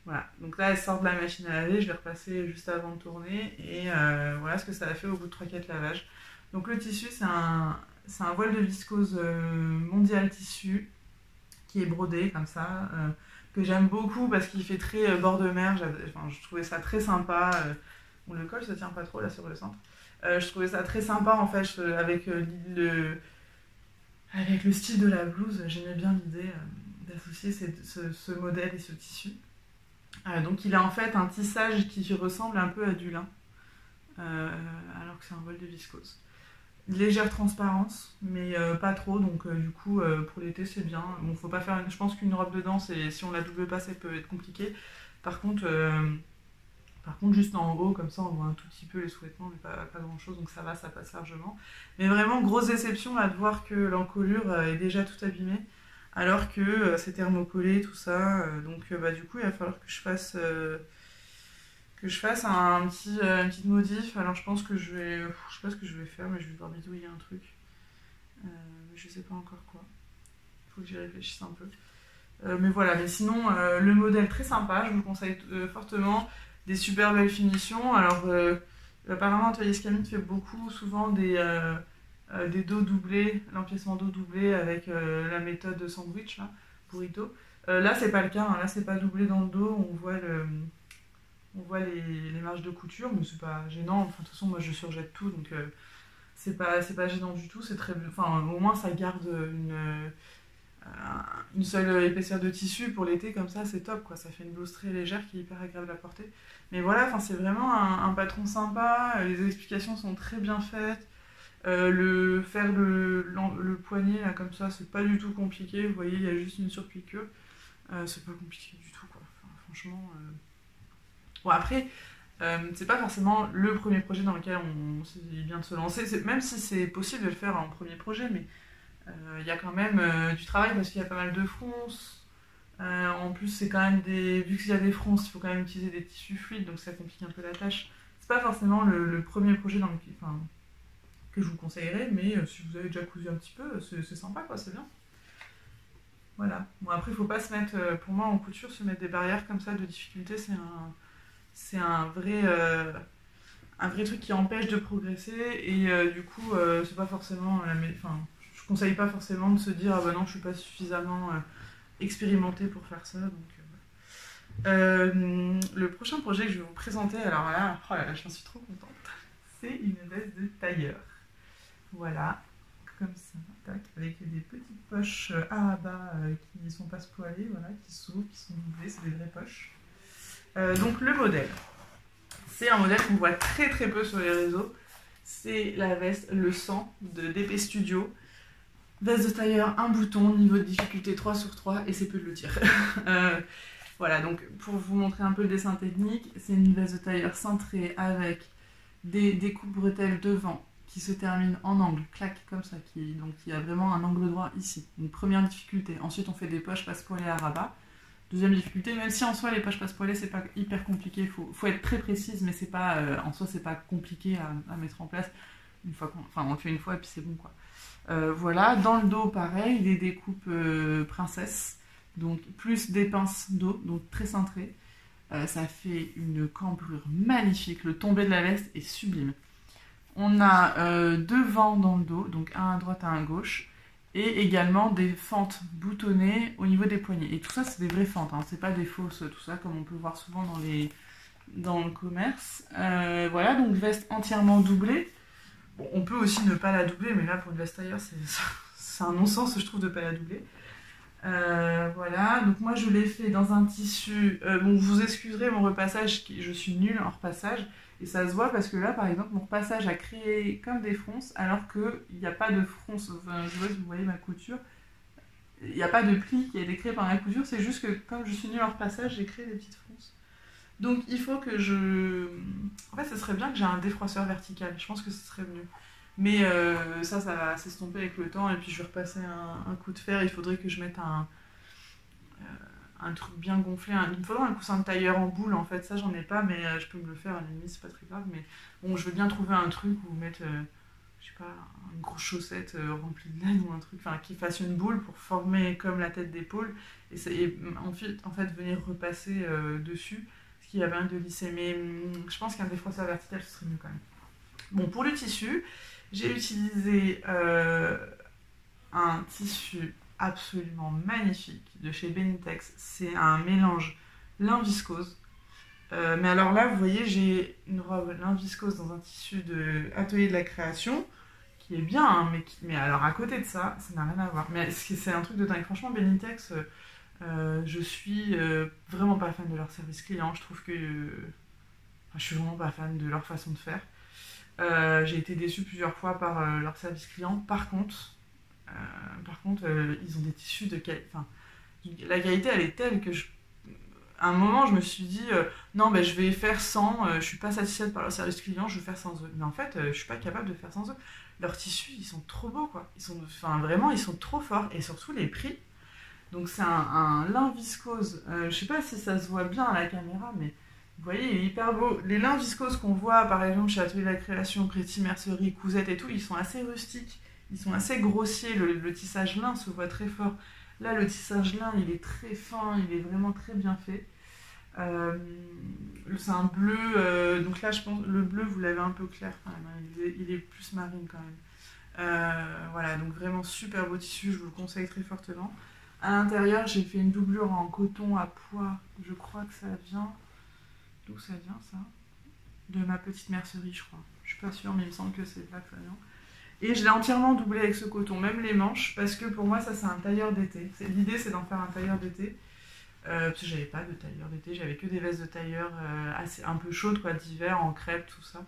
Voilà, donc là, elle sort de la machine à laver. Je vais repasser juste avant de tourner. Et voilà ce que ça a fait au bout de 3-4 lavages. Donc le tissu, c'est un voile de viscose mondial tissu qui est brodé comme ça, que j'aime beaucoup parce qu'il fait très bord de mer. Je trouvais ça très sympa. Bon, le col se tient pas trop là sur le centre. Je trouvais ça très sympa en fait avec le style de la blouse. J'aimais bien l'idée d'associer ce modèle et ce tissu. Donc il a en fait un tissage qui ressemble un peu à du lin, alors que c'est un voile de viscose. Légère transparence, mais pas trop, donc du coup pour l'été c'est bien. Bon, faut pas faire je pense qu'une robe de danse, si on la double pas, ça peut être compliqué. Par contre, juste en haut, comme ça on voit un tout petit peu les sous-vêtements, mais pas grand chose, donc ça va, ça passe largement. Mais vraiment, grosse déception là de voir que l'encolure est déjà tout abîmée, alors que c'est thermocollé, tout ça. Donc du coup, il va falloir que je fasse une petite modif. Alors je pense que je sais pas ce que je vais faire, mais je vais devoir bidouiller un truc. Mais je sais pas encore quoi. Il faut que j'y réfléchisse un peu. Mais voilà, mais sinon, le modèle très sympa, je vous le conseille fortement. Des super belles finitions. Alors, apparemment, Atelier Scamit fait souvent des dos doublés, l'empiècement dos doublé avec la méthode de sandwich, là, burrito. Là, c'est pas le cas, hein. Là, c'est pas doublé dans le dos, on voit les marges de couture, mais c'est pas gênant. Enfin, de toute façon, moi je surjette tout, donc c'est pas gênant du tout. C'est très, enfin, au moins ça garde une seule épaisseur de tissu pour l'été, comme ça, c'est top, quoi. Ça fait une blouse très légère qui est hyper agréable à porter. Mais voilà, enfin, c'est vraiment un patron sympa. Les explications sont très bien faites. Faire le poignet là comme ça, c'est pas du tout compliqué. Vous voyez, il y a juste une surpiqûre. C'est pas compliqué du tout, quoi. Enfin, franchement. Bon, après, c'est pas forcément le premier projet dans lequel on s'est bien de se lancer, même si c'est possible de le faire en premier projet, mais il y a quand même du travail parce qu'il y a pas mal de fronces. En plus, c'est quand même vu qu'il y a des fronces, il faut quand même utiliser des tissus fluides, donc ça complique un peu la tâche. C'est pas forcément le premier projet que je vous conseillerais, mais si vous avez déjà cousu un petit peu, c'est sympa, quoi, c'est bien. Voilà. Bon, après, il faut pas se mettre, pour moi, en couture, se mettre des barrières comme ça de difficulté, c'est un vrai truc qui empêche de progresser, et du coup, c'est pas forcément je conseille pas forcément de se dire ah bah non, je suis pas suffisamment expérimentée pour faire ça. Donc, le prochain projet que je vais vous présenter, alors là, oh là là, j'en suis trop contente, c'est une veste de tailleur. Voilà, comme ça, tac, avec des petites poches à rabat qui sont pas spoilées, voilà, qui s'ouvrent, qui sont doublées, c'est des vraies poches. Donc le modèle, c'est un modèle qu'on voit très très peu sur les réseaux. C'est la veste Le Sang de DP Studio. Veste de tailleur, un bouton, niveau de difficulté 3/3, et c'est peu de le dire. Voilà, donc pour vous montrer un peu le dessin technique, c'est une veste de tailleur cintrée avec des découpes bretelles devant qui se terminent en angle, clac, comme ça, donc il y a vraiment un angle droit ici. Donc première difficulté. Ensuite, on fait des poches passepoilées à rabat. Deuxième difficulté, même si en soi les poches passepoilées c'est pas hyper compliqué, faut être très précise, mais c'est pas en soi c'est pas compliqué à mettre en place une fois on le fait une fois et puis c'est bon, quoi. Voilà, dans le dos pareil, des découpes princesse, donc plus des pinces dos, donc très cintrées. Ça fait une cambrure magnifique, le tombé de la veste est sublime. On a deux vents dans le dos, donc un à droite et un à gauche, et également des fentes boutonnées au niveau des poignets. Et tout ça, c'est des vraies fentes, hein, c'est pas des fausses, tout ça, comme on peut voir souvent dans le commerce. Voilà, donc veste entièrement doublée. Bon, on peut aussi ne pas la doubler, mais là, pour une veste tailleur, c'est un non-sens, je trouve, de ne pas la doubler. Voilà, donc moi je l'ai fait dans un tissu. Bon, vous excuserez mon repassage, je suis nulle en repassage, et ça se voit parce que là, par exemple, mon repassage a créé comme des fronces, alors qu'il n'y a pas de fronces. Enfin, je vois si vous voyez ma couture, il n'y a pas de pli qui a été créé par la couture, c'est juste que comme je suis nulle en repassage, j'ai créé des petites fronces. Donc il faut que je. En fait, ce serait bien que j'ai un défroisseur vertical, je pense que ce serait mieux. Mais ça va s'estomper avec le temps et puis je vais repasser un coup de fer. Il faudrait que je mette un truc bien gonflé. Il me faudra un coussin de tailleur en boule en fait. Ça, j'en ai pas, mais je peux me le faire à la limite, c'est pas très grave. Mais bon, je veux bien trouver un truc où mettre, je sais pas, une grosse chaussette remplie de laine ou un truc, enfin, qui fasse une boule pour former comme la tête d'épaule et en fait venir repasser dessus. Ce qui a bien de lisser. Mais je pense qu'un défroisseur vertical, ce serait mieux quand même. Bon, pour le tissu, j'ai utilisé un tissu absolument magnifique de chez Benitex. C'est un mélange lin viscose. Mais alors là, vous voyez, j'ai une robe lin viscose dans un tissu de Atelier de la Création qui est bien, hein, mais alors à côté de ça, ça n'a rien à voir. Mais c'est un truc de dingue. Franchement, Benitex, je suis vraiment pas fan de leur service client. Je trouve que je suis vraiment pas fan de leur façon de faire. J'ai été déçue plusieurs fois par leur service client. Par contre, ils ont des tissus de qualité. Enfin, la qualité, elle est telle que à un moment, je me suis dit non, ben, je vais faire sans. Je suis pas satisfaite par leur service client, je vais faire sans eux. Mais en fait, je suis pas capable de faire sans eux. Leurs tissus, ils sont trop beaux, quoi. Vraiment, ils sont trop forts. Et surtout, les prix. Donc, c'est un lin viscose. Je sais pas si ça se voit bien à la caméra, mais vous voyez, il est hyper beau. Les lins viscoses qu'on voit, par exemple, chez Atelier de la Création, Pretty Mercerie, Cousette et tout, ils sont assez rustiques. Ils sont assez grossiers. Le tissage lin se voit très fort. Là, le tissage lin, il est très fin. Il est vraiment très bien fait. C'est un bleu. Donc là, je pense le bleu, vous l'avez un peu clair quand même, hein. Il est plus marine quand même. Voilà, donc vraiment super beau tissu. Je vous le conseille très fortement. À l'intérieur, j'ai fait une doublure en coton à pois. Je crois que ça vient... D'où ça vient, ça? De ma petite mercerie, je crois. Je suis pas sûre, mais il me semble que c'est là que ça vient. Et je l'ai entièrement doublé avec ce coton, même les manches, parce que pour moi, ça, c'est un tailleur d'été. L'idée, c'est d'en faire un tailleur d'été. Parce que j'avais pas de tailleur d'été, j'avais que des vestes de tailleur un peu chaudes, quoi, d'hiver, en crêpe, tout ça.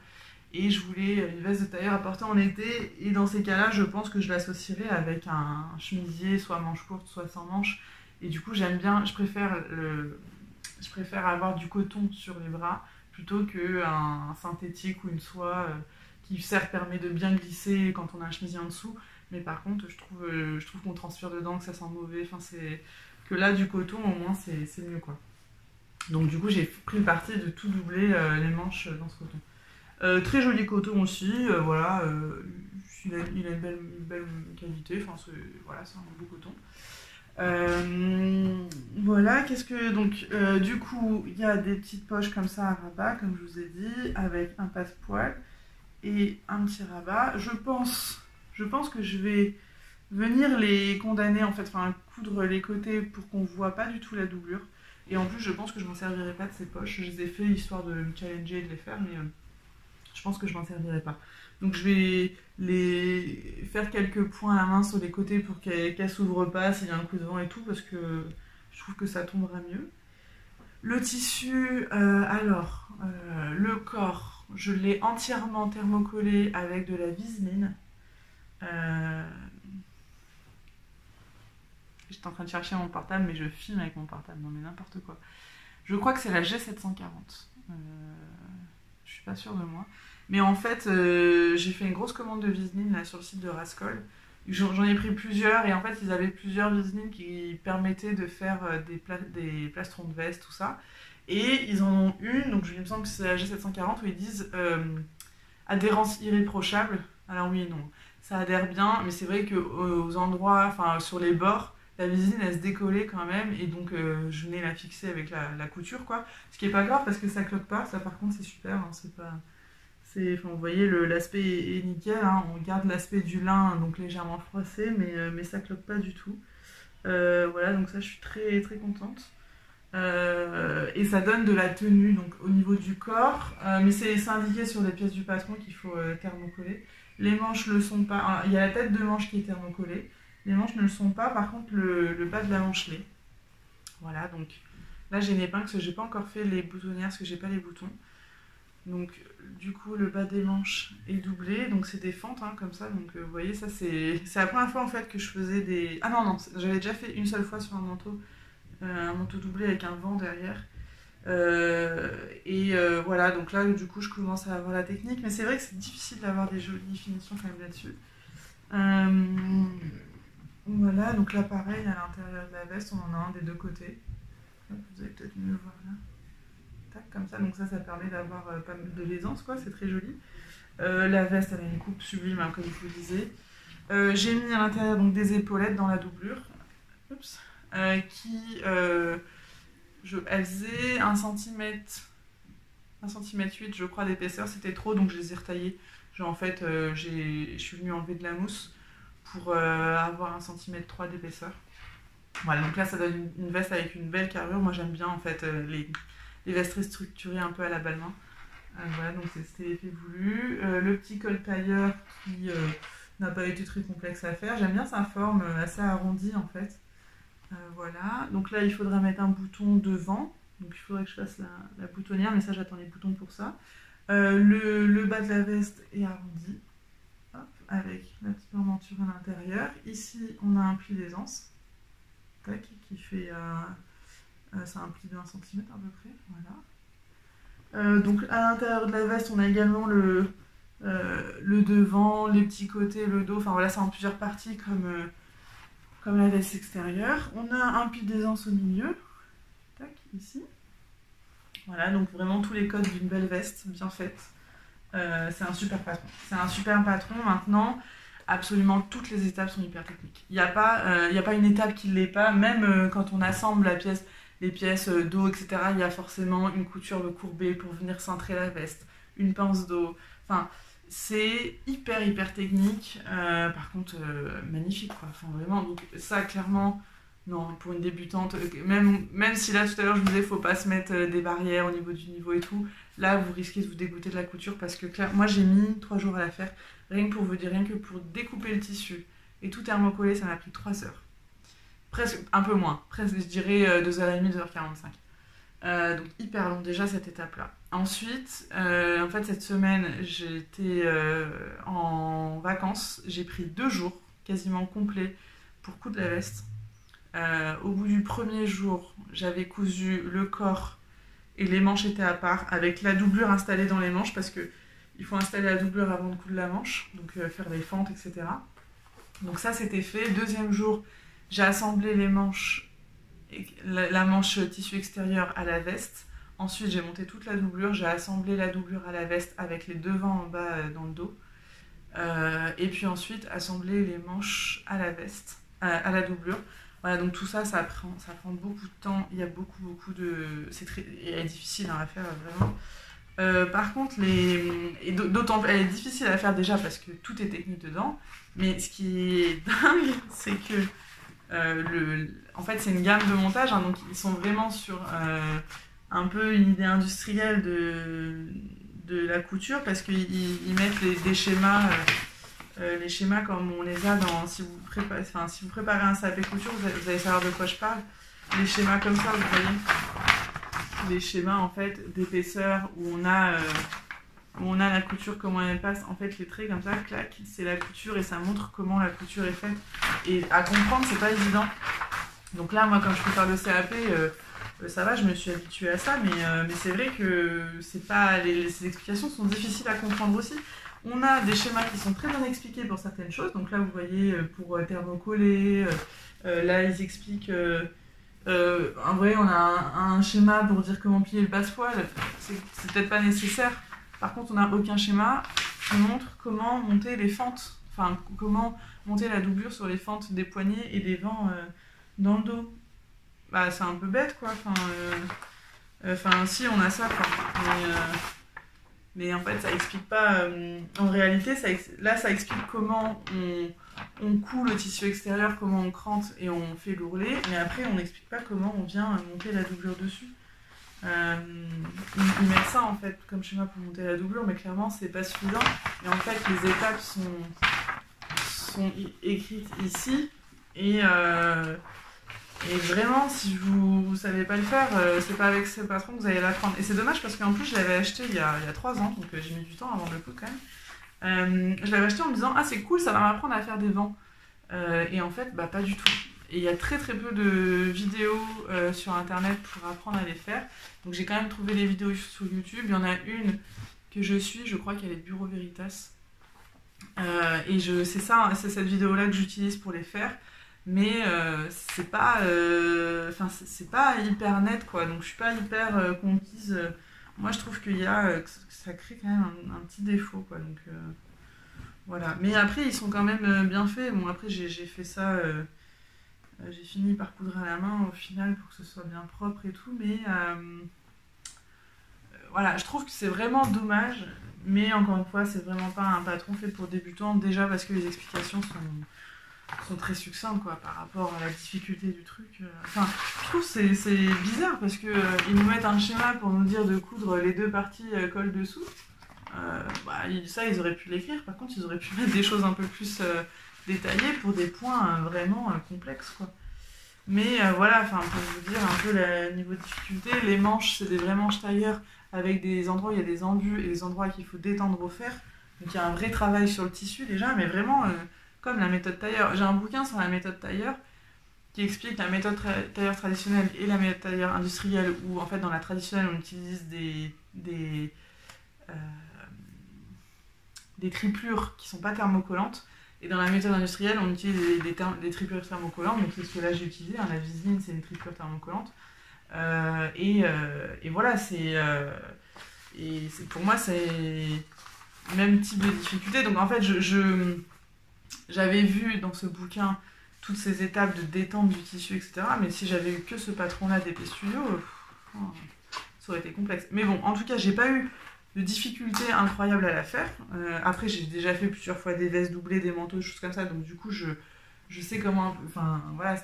Et je voulais une veste de tailleur à porter en été. Et dans ces cas-là, je pense que je l'associerais avec un chemisier, soit manche courte, soit sans manche. Et du coup, j'aime bien, je préfère avoir du coton sur les bras plutôt qu'un synthétique ou une soie qui certes permet de bien glisser quand on a un chemisier en dessous, mais par contre je trouve qu'on transpire dedans, que ça sent mauvais, enfin que là du coton au moins c'est mieux, quoi. Donc du coup j'ai pris le parti de tout doubler les manches dans ce coton. Très joli coton aussi, voilà, il a une belle qualité, enfin voilà, c'est un beau coton. Voilà, donc du coup il y a des petites poches comme ça à rabat, comme je vous ai dit, avec un passe-poil et un petit rabat. Je pense que je vais venir les condamner, en fait, enfin coudre les côtés pour qu'on voit pas du tout la doublure. Et en plus, je pense que je m'en servirai pas de ces poches. Je les ai fait histoire de me challenger et de les faire, mais je pense que je m'en servirai pas. Donc je vais les faire quelques points à la main sur les côtés pour qu'elles s'ouvrent pas s'il y a un coup de vent et tout, parce que je trouve que ça tombera mieux. Le tissu, le corps, je l'ai entièrement thermocollé avec de la viseline. J'étais en train de chercher mon portable, mais je filme avec mon portable, non mais n'importe quoi. Je crois que c'est la G740. Je suis pas sûre de moi. Mais en fait, j'ai fait une grosse commande de viseline là, sur le site de Rascol. J'en ai pris plusieurs et en fait, ils avaient plusieurs viselines qui permettaient de faire des plastrons de veste, tout ça. Et ils en ont une, donc il me semble que c'est la G740, où ils disent adhérence irréprochable. Alors oui et non, ça adhère bien, mais c'est vrai qu'aux endroits, enfin sur les bords, la viseline elle se décollait quand même, et donc je venais la fixer avec la couture, quoi. Ce qui est pas grave parce que ça cloque pas, ça par contre c'est super, hein, Enfin, vous voyez, l'aspect est nickel, hein. On garde l'aspect du lin, donc légèrement froissé, mais ça cloque pas du tout. Voilà, donc ça, je suis très, très contente. Et ça donne de la tenue donc au niveau du corps, mais c'est indiqué sur les pièces du patron qu'il faut thermocoller. Les manches ne le sont pas. Alors, il y a la tête de manche qui est thermocollée, les manches ne le sont pas, par contre le bas de la manche l'est. Voilà, donc là j'ai une épingle parce que j'ai pas encore fait les boutonnières parce que j'ai pas les boutons. Donc du coup le bas des manches est doublé, donc c'est des fentes hein, comme ça, donc vous voyez ça c'est la première fois en fait que je faisais des... Ah non, j'avais déjà fait une seule fois sur un manteau doublé avec un vent derrière. Voilà, donc là du coup je commence à avoir la technique, mais c'est vrai que c'est difficile d'avoir des jolies finitions quand même là-dessus. Voilà, donc là pareil, à l'intérieur de la veste, on en a un des deux côtés. Vous allez peut-être mieux voir là. Tac, comme ça, donc ça permet d'avoir pas mal de l'aisance, quoi, c'est très joli. La veste, elle a une coupe sublime, hein, comme je vous disais. J'ai mis à l'intérieur donc des épaulettes dans la doublure. Oups. Elle faisait 1 cm, 1 cm 8 je crois d'épaisseur, c'était trop donc je les ai retaillées. Genre en fait je suis venue enlever de la mousse pour avoir 1 cm 3 d'épaisseur. Voilà, donc là ça donne une veste avec une belle carrure. Moi j'aime bien en fait les vestes très structurées un peu à la Balmain. Voilà, donc c'était l'effet voulu. Le petit col tailleur qui n'a pas été très complexe à faire. J'aime bien sa forme assez arrondie en fait. Voilà, donc là il faudra mettre un bouton devant, donc il faudrait que je fasse la boutonnière, mais ça j'attends les boutons pour ça. Le bas de la veste est arrondi, hop, avec la petite ornementure à l'intérieur. Ici on a un pli d'aisance, qui fait, c'est un pli de 1 cm à peu près, voilà. Donc à l'intérieur de la veste on a également le devant, les petits côtés, le dos, enfin voilà, c'est en plusieurs parties comme la veste extérieure. On a un pli d'aisance au milieu, tac, ici. Voilà, donc vraiment tous les codes d'une belle veste bien faite. C'est un super patron. C'est un super patron. Maintenant, absolument toutes les étapes sont hyper techniques. Il n'y a pas une étape qui ne l'est pas. Même quand on assemble les pièces dos, etc., il y a forcément une couture courbée pour venir cintrer la veste, une pince dos. Enfin, c'est hyper technique, par contre magnifique quoi, enfin vraiment, donc ça clairement, non, pour une débutante, même si là tout à l'heure je vous disais faut pas se mettre des barrières au niveau du niveau et tout, là vous risquez de vous dégoûter de la couture parce que moi j'ai mis 3 jours à la faire, rien que pour vous dire, rien que pour découper le tissu et tout thermocoller ça m'a pris 3 heures, presque, un peu moins, presque je dirais 2h30, 2h45. Donc hyper long déjà cette étape là. Ensuite, en fait cette semaine j'étais en vacances, j'ai pris 2 jours quasiment complets pour coudre la veste. Au bout du premier jour j'avais cousu le corps et les manches étaient à part avec la doublure installée dans les manches parce que il faut installer la doublure avant de coudre la manche, donc faire les fentes, etc. Donc ça c'était fait. Deuxième jour j'ai assemblé les manches, la manche tissu extérieur à la veste. Ensuite j'ai monté toute la doublure, j'ai assemblé la doublure à la veste avec les devants en bas dans le dos, et puis ensuite assembler les manches à la veste, à la doublure. Voilà, donc tout ça prend beaucoup de temps, il y a beaucoup de... elle est difficile à faire vraiment. Par contre, d'autant elle est difficile à faire déjà parce que tout est technique dedans, mais ce qui est dingue c'est que en fait c'est une gamme de montage, hein, donc ils sont vraiment sur un peu une idée industrielle de la couture parce qu'ils mettent des schémas, les schémas comme on les a si vous préparez un sapé couture, vous allez savoir de quoi je parle. Les schémas comme ça, vous voyez, les schémas en fait d'épaisseur où on a la couture, comment elle passe, en fait les traits comme ça, clac, c'est la couture et ça montre comment la couture est faite. Et à comprendre, c'est pas évident. Donc là, moi, quand je prépare le CAP, ça va, je me suis habituée à ça, mais c'est vrai que ces explications sont difficiles à comprendre aussi. On a des schémas qui sont très bien expliqués pour certaines choses. Donc là, vous voyez, pour thermocoller, là, ils expliquent... en vrai, on a un schéma pour dire comment plier le basse-poil. C'est peut-être pas nécessaire. Par contre, on n'a aucun schéma qui montre comment monter les fentes. Enfin, comment monter la doublure sur les fentes des poignets et des vents dans le dos. Bah, c'est un peu bête, quoi. Enfin, si, on a ça, quoi. Mais en fait, ça explique pas. En réalité, là, ça explique comment on coud le tissu extérieur, comment on crante et on fait l'ourlet. Mais après, on n'explique pas comment on vient monter la doublure dessus. Ils mettent ça en fait comme schéma pour monter la doublure, mais clairement, c'est pas suffisant. Et en fait, les étapes sont écrites ici. Et vraiment, si vous savez pas le faire, c'est pas avec ce patron que vous allez l'apprendre. Et c'est dommage parce qu'en plus, je l'avais acheté il y a 3 ans, donc j'ai mis du temps avant de le coudre quand même. Je l'avais acheté en me disant, ah c'est cool, ça va m'apprendre à faire des vents. Et en fait, bah pas du tout. Et il y a très très peu de vidéos sur internet pour apprendre à les faire. Donc j'ai quand même trouvé des vidéos sur YouTube. Il y en a une que je suis, je crois qu'elle est Bureau Veritas. Et c'est cette vidéo-là que j'utilise pour les faire. Mais c'est pas hyper net quoi, donc je suis pas hyper conquise. Moi je trouve que ça crée quand même un petit défaut quoi, donc voilà. Mais après ils sont quand même bien faits. Bon après j'ai fait ça, j'ai fini par coudre à la main au final pour que ce soit bien propre et tout, mais voilà, je trouve que c'est vraiment dommage. Mais encore une fois, c'est vraiment pas un patron fait pour débutants, déjà parce que les explications sont très succinctes quoi, par rapport à la difficulté du truc. Enfin, je trouve que c'est bizarre parce que ils nous mettent un schéma pour nous dire de coudre les 2 parties col dessous. Ça, ils auraient pu l'écrire. Par contre, ils auraient pu mettre des choses un peu plus détaillées pour des points vraiment complexes quoi. Mais voilà, pour vous dire un peu le niveau de difficulté, les manches, c'est des vraies manches tailleur avec des endroits où il y a des embus et des endroits qu'il faut détendre au fer. Donc il y a un vrai travail sur le tissu déjà, mais vraiment comme la méthode tailleur. J'ai un bouquin sur la méthode tailleur qui explique la méthode tailleur traditionnelle et la méthode tailleur industrielle, où en fait dans la traditionnelle on utilise des triplures qui sont pas thermocollantes, et dans la méthode industrielle on utilise des triplures thermocollantes, donc c'est ce que là j'ai utilisé, la Viseline c'est une triplure thermocollante. Et voilà, pour moi c'est le même type de difficulté. Donc en fait j'avais vu dans ce bouquin toutes ces étapes de détente du tissu, etc. Mais si j'avais eu que ce patron-là d'Épée Studio, ça aurait été complexe. Mais bon, en tout cas, j'ai pas eu de difficulté incroyable à la faire. Après, j'ai déjà fait plusieurs fois des vestes doublées, des manteaux, des choses comme ça. Donc du coup, je sais comment... Enfin, voilà,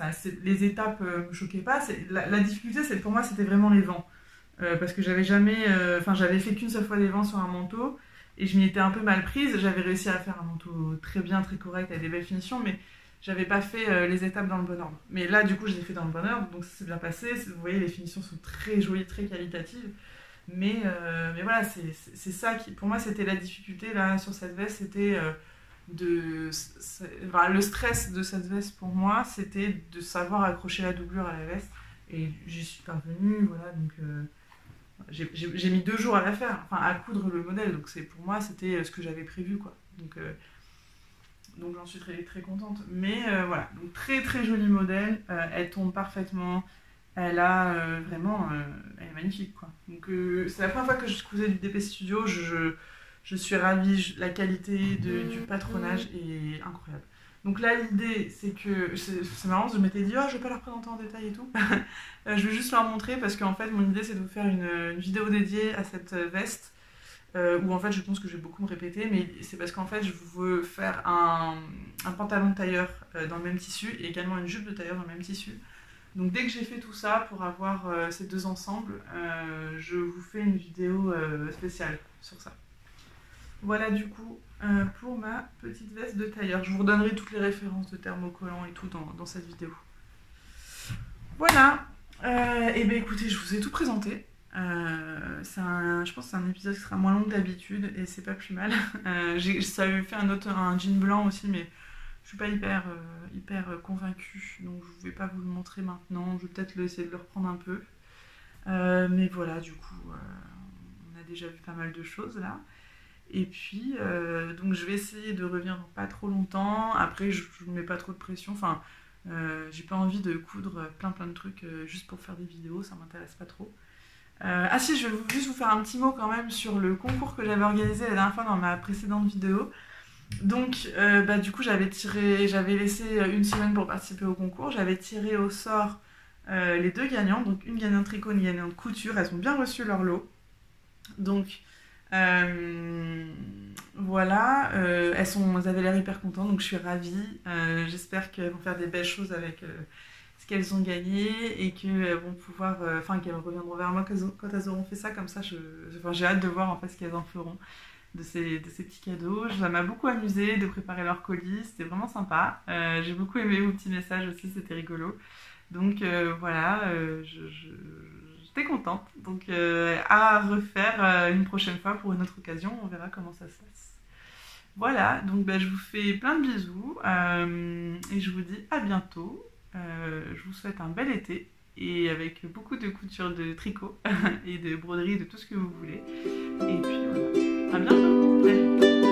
les étapes me choquaient pas. La difficulté, pour moi, c'était vraiment les vents. Parce que j'avais jamais... j'avais fait qu'une seule fois des vents sur un manteau. Et je m'y étais un peu mal prise. J'avais réussi à faire un manteau très bien, très correct, avec des belles finitions. Mais j'avais pas fait les étapes dans le bon ordre. Mais là, du coup, je les ai fait dans le bon ordre. Donc ça s'est bien passé. Vous voyez, les finitions sont très jolies, très qualitatives. Mais voilà, c'est ça qui... Pour moi, c'était la difficulté là sur cette veste. C'était... le stress de cette veste pour moi, c'était de savoir accrocher la doublure à la veste, et j'y suis parvenue, voilà. Donc j'ai mis 2 jours à la faire, à coudre le modèle, donc pour moi c'était ce que j'avais prévu quoi. Donc j'en suis très très contente. Mais voilà, donc très très joli modèle, elle tombe parfaitement, elle a vraiment, elle est magnifique quoi. Donc c'est la première fois que je cousais du DP Studio, je suis ravie, la qualité du patronage est incroyable. Donc là, l'idée, c'est que... C'est marrant, je m'étais dit, oh, je vais pas la représenter en détail et tout. Je vais juste leur montrer, parce qu'en fait, mon idée, c'est de vous faire une vidéo dédiée à cette veste, où en fait, je pense que je vais beaucoup me répéter, mais c'est parce qu'en fait, je veux faire un pantalon de tailleur dans le même tissu, et également une jupe de tailleur dans le même tissu. Donc dès que j'ai fait tout ça, pour avoir ces 2 ensembles, je vous fais une vidéo spéciale sur ça. Voilà du coup pour ma petite veste de tailleur. Je vous redonnerai toutes les références de thermocollants et tout dans cette vidéo. Voilà. Et bien écoutez, je vous ai tout présenté. Je pense que c'est un épisode qui sera moins long que d'habitude et c'est pas plus mal. Ça avait fait un jean blanc aussi, mais je suis pas hyper convaincue, donc je vais pas vous le montrer maintenant. Je vais peut-être essayer de le reprendre un peu. Mais voilà, du coup, on a déjà vu pas mal de choses là. Et puis, donc je vais essayer de revenir dans pas trop longtemps. Après, je ne mets pas trop de pression. J'ai pas envie de coudre plein de trucs juste pour faire des vidéos, ça m'intéresse pas trop. Ah si, je vais juste vous faire un petit mot quand même sur le concours que j'avais organisé la dernière fois dans ma précédente vidéo. Donc, du coup, j'avais laissé une semaine pour participer au concours. J'avais tiré au sort les 2 gagnants, donc une gagnante tricot, une gagnante couture. Elles ont bien reçu leur lot. Donc, Voilà, elles avaient l'air hyper contentes, donc je suis ravie. J'espère qu'elles vont faire des belles choses avec ce qu'elles ont gagné et qu'elles vont pouvoir, enfin qu'elles reviendront vers moi quand elles auront fait ça. Comme ça, enfin, j'ai hâte de voir en fait ce qu'elles en feront de ces petits cadeaux. Ça m'a beaucoup amusé de préparer leur colis, c'était vraiment sympa. J'ai beaucoup aimé vos petits messages aussi, c'était rigolo. Donc voilà, j'étais contente. Donc à refaire une prochaine fois pour une autre occasion, on verra comment ça se passe. Voilà, donc bah, je vous fais plein de bisous et je vous dis à bientôt. Je vous souhaite un bel été et avec beaucoup de couture de tricot et de broderie, de tout ce que vous voulez. Et puis voilà, à bientôt. Salut.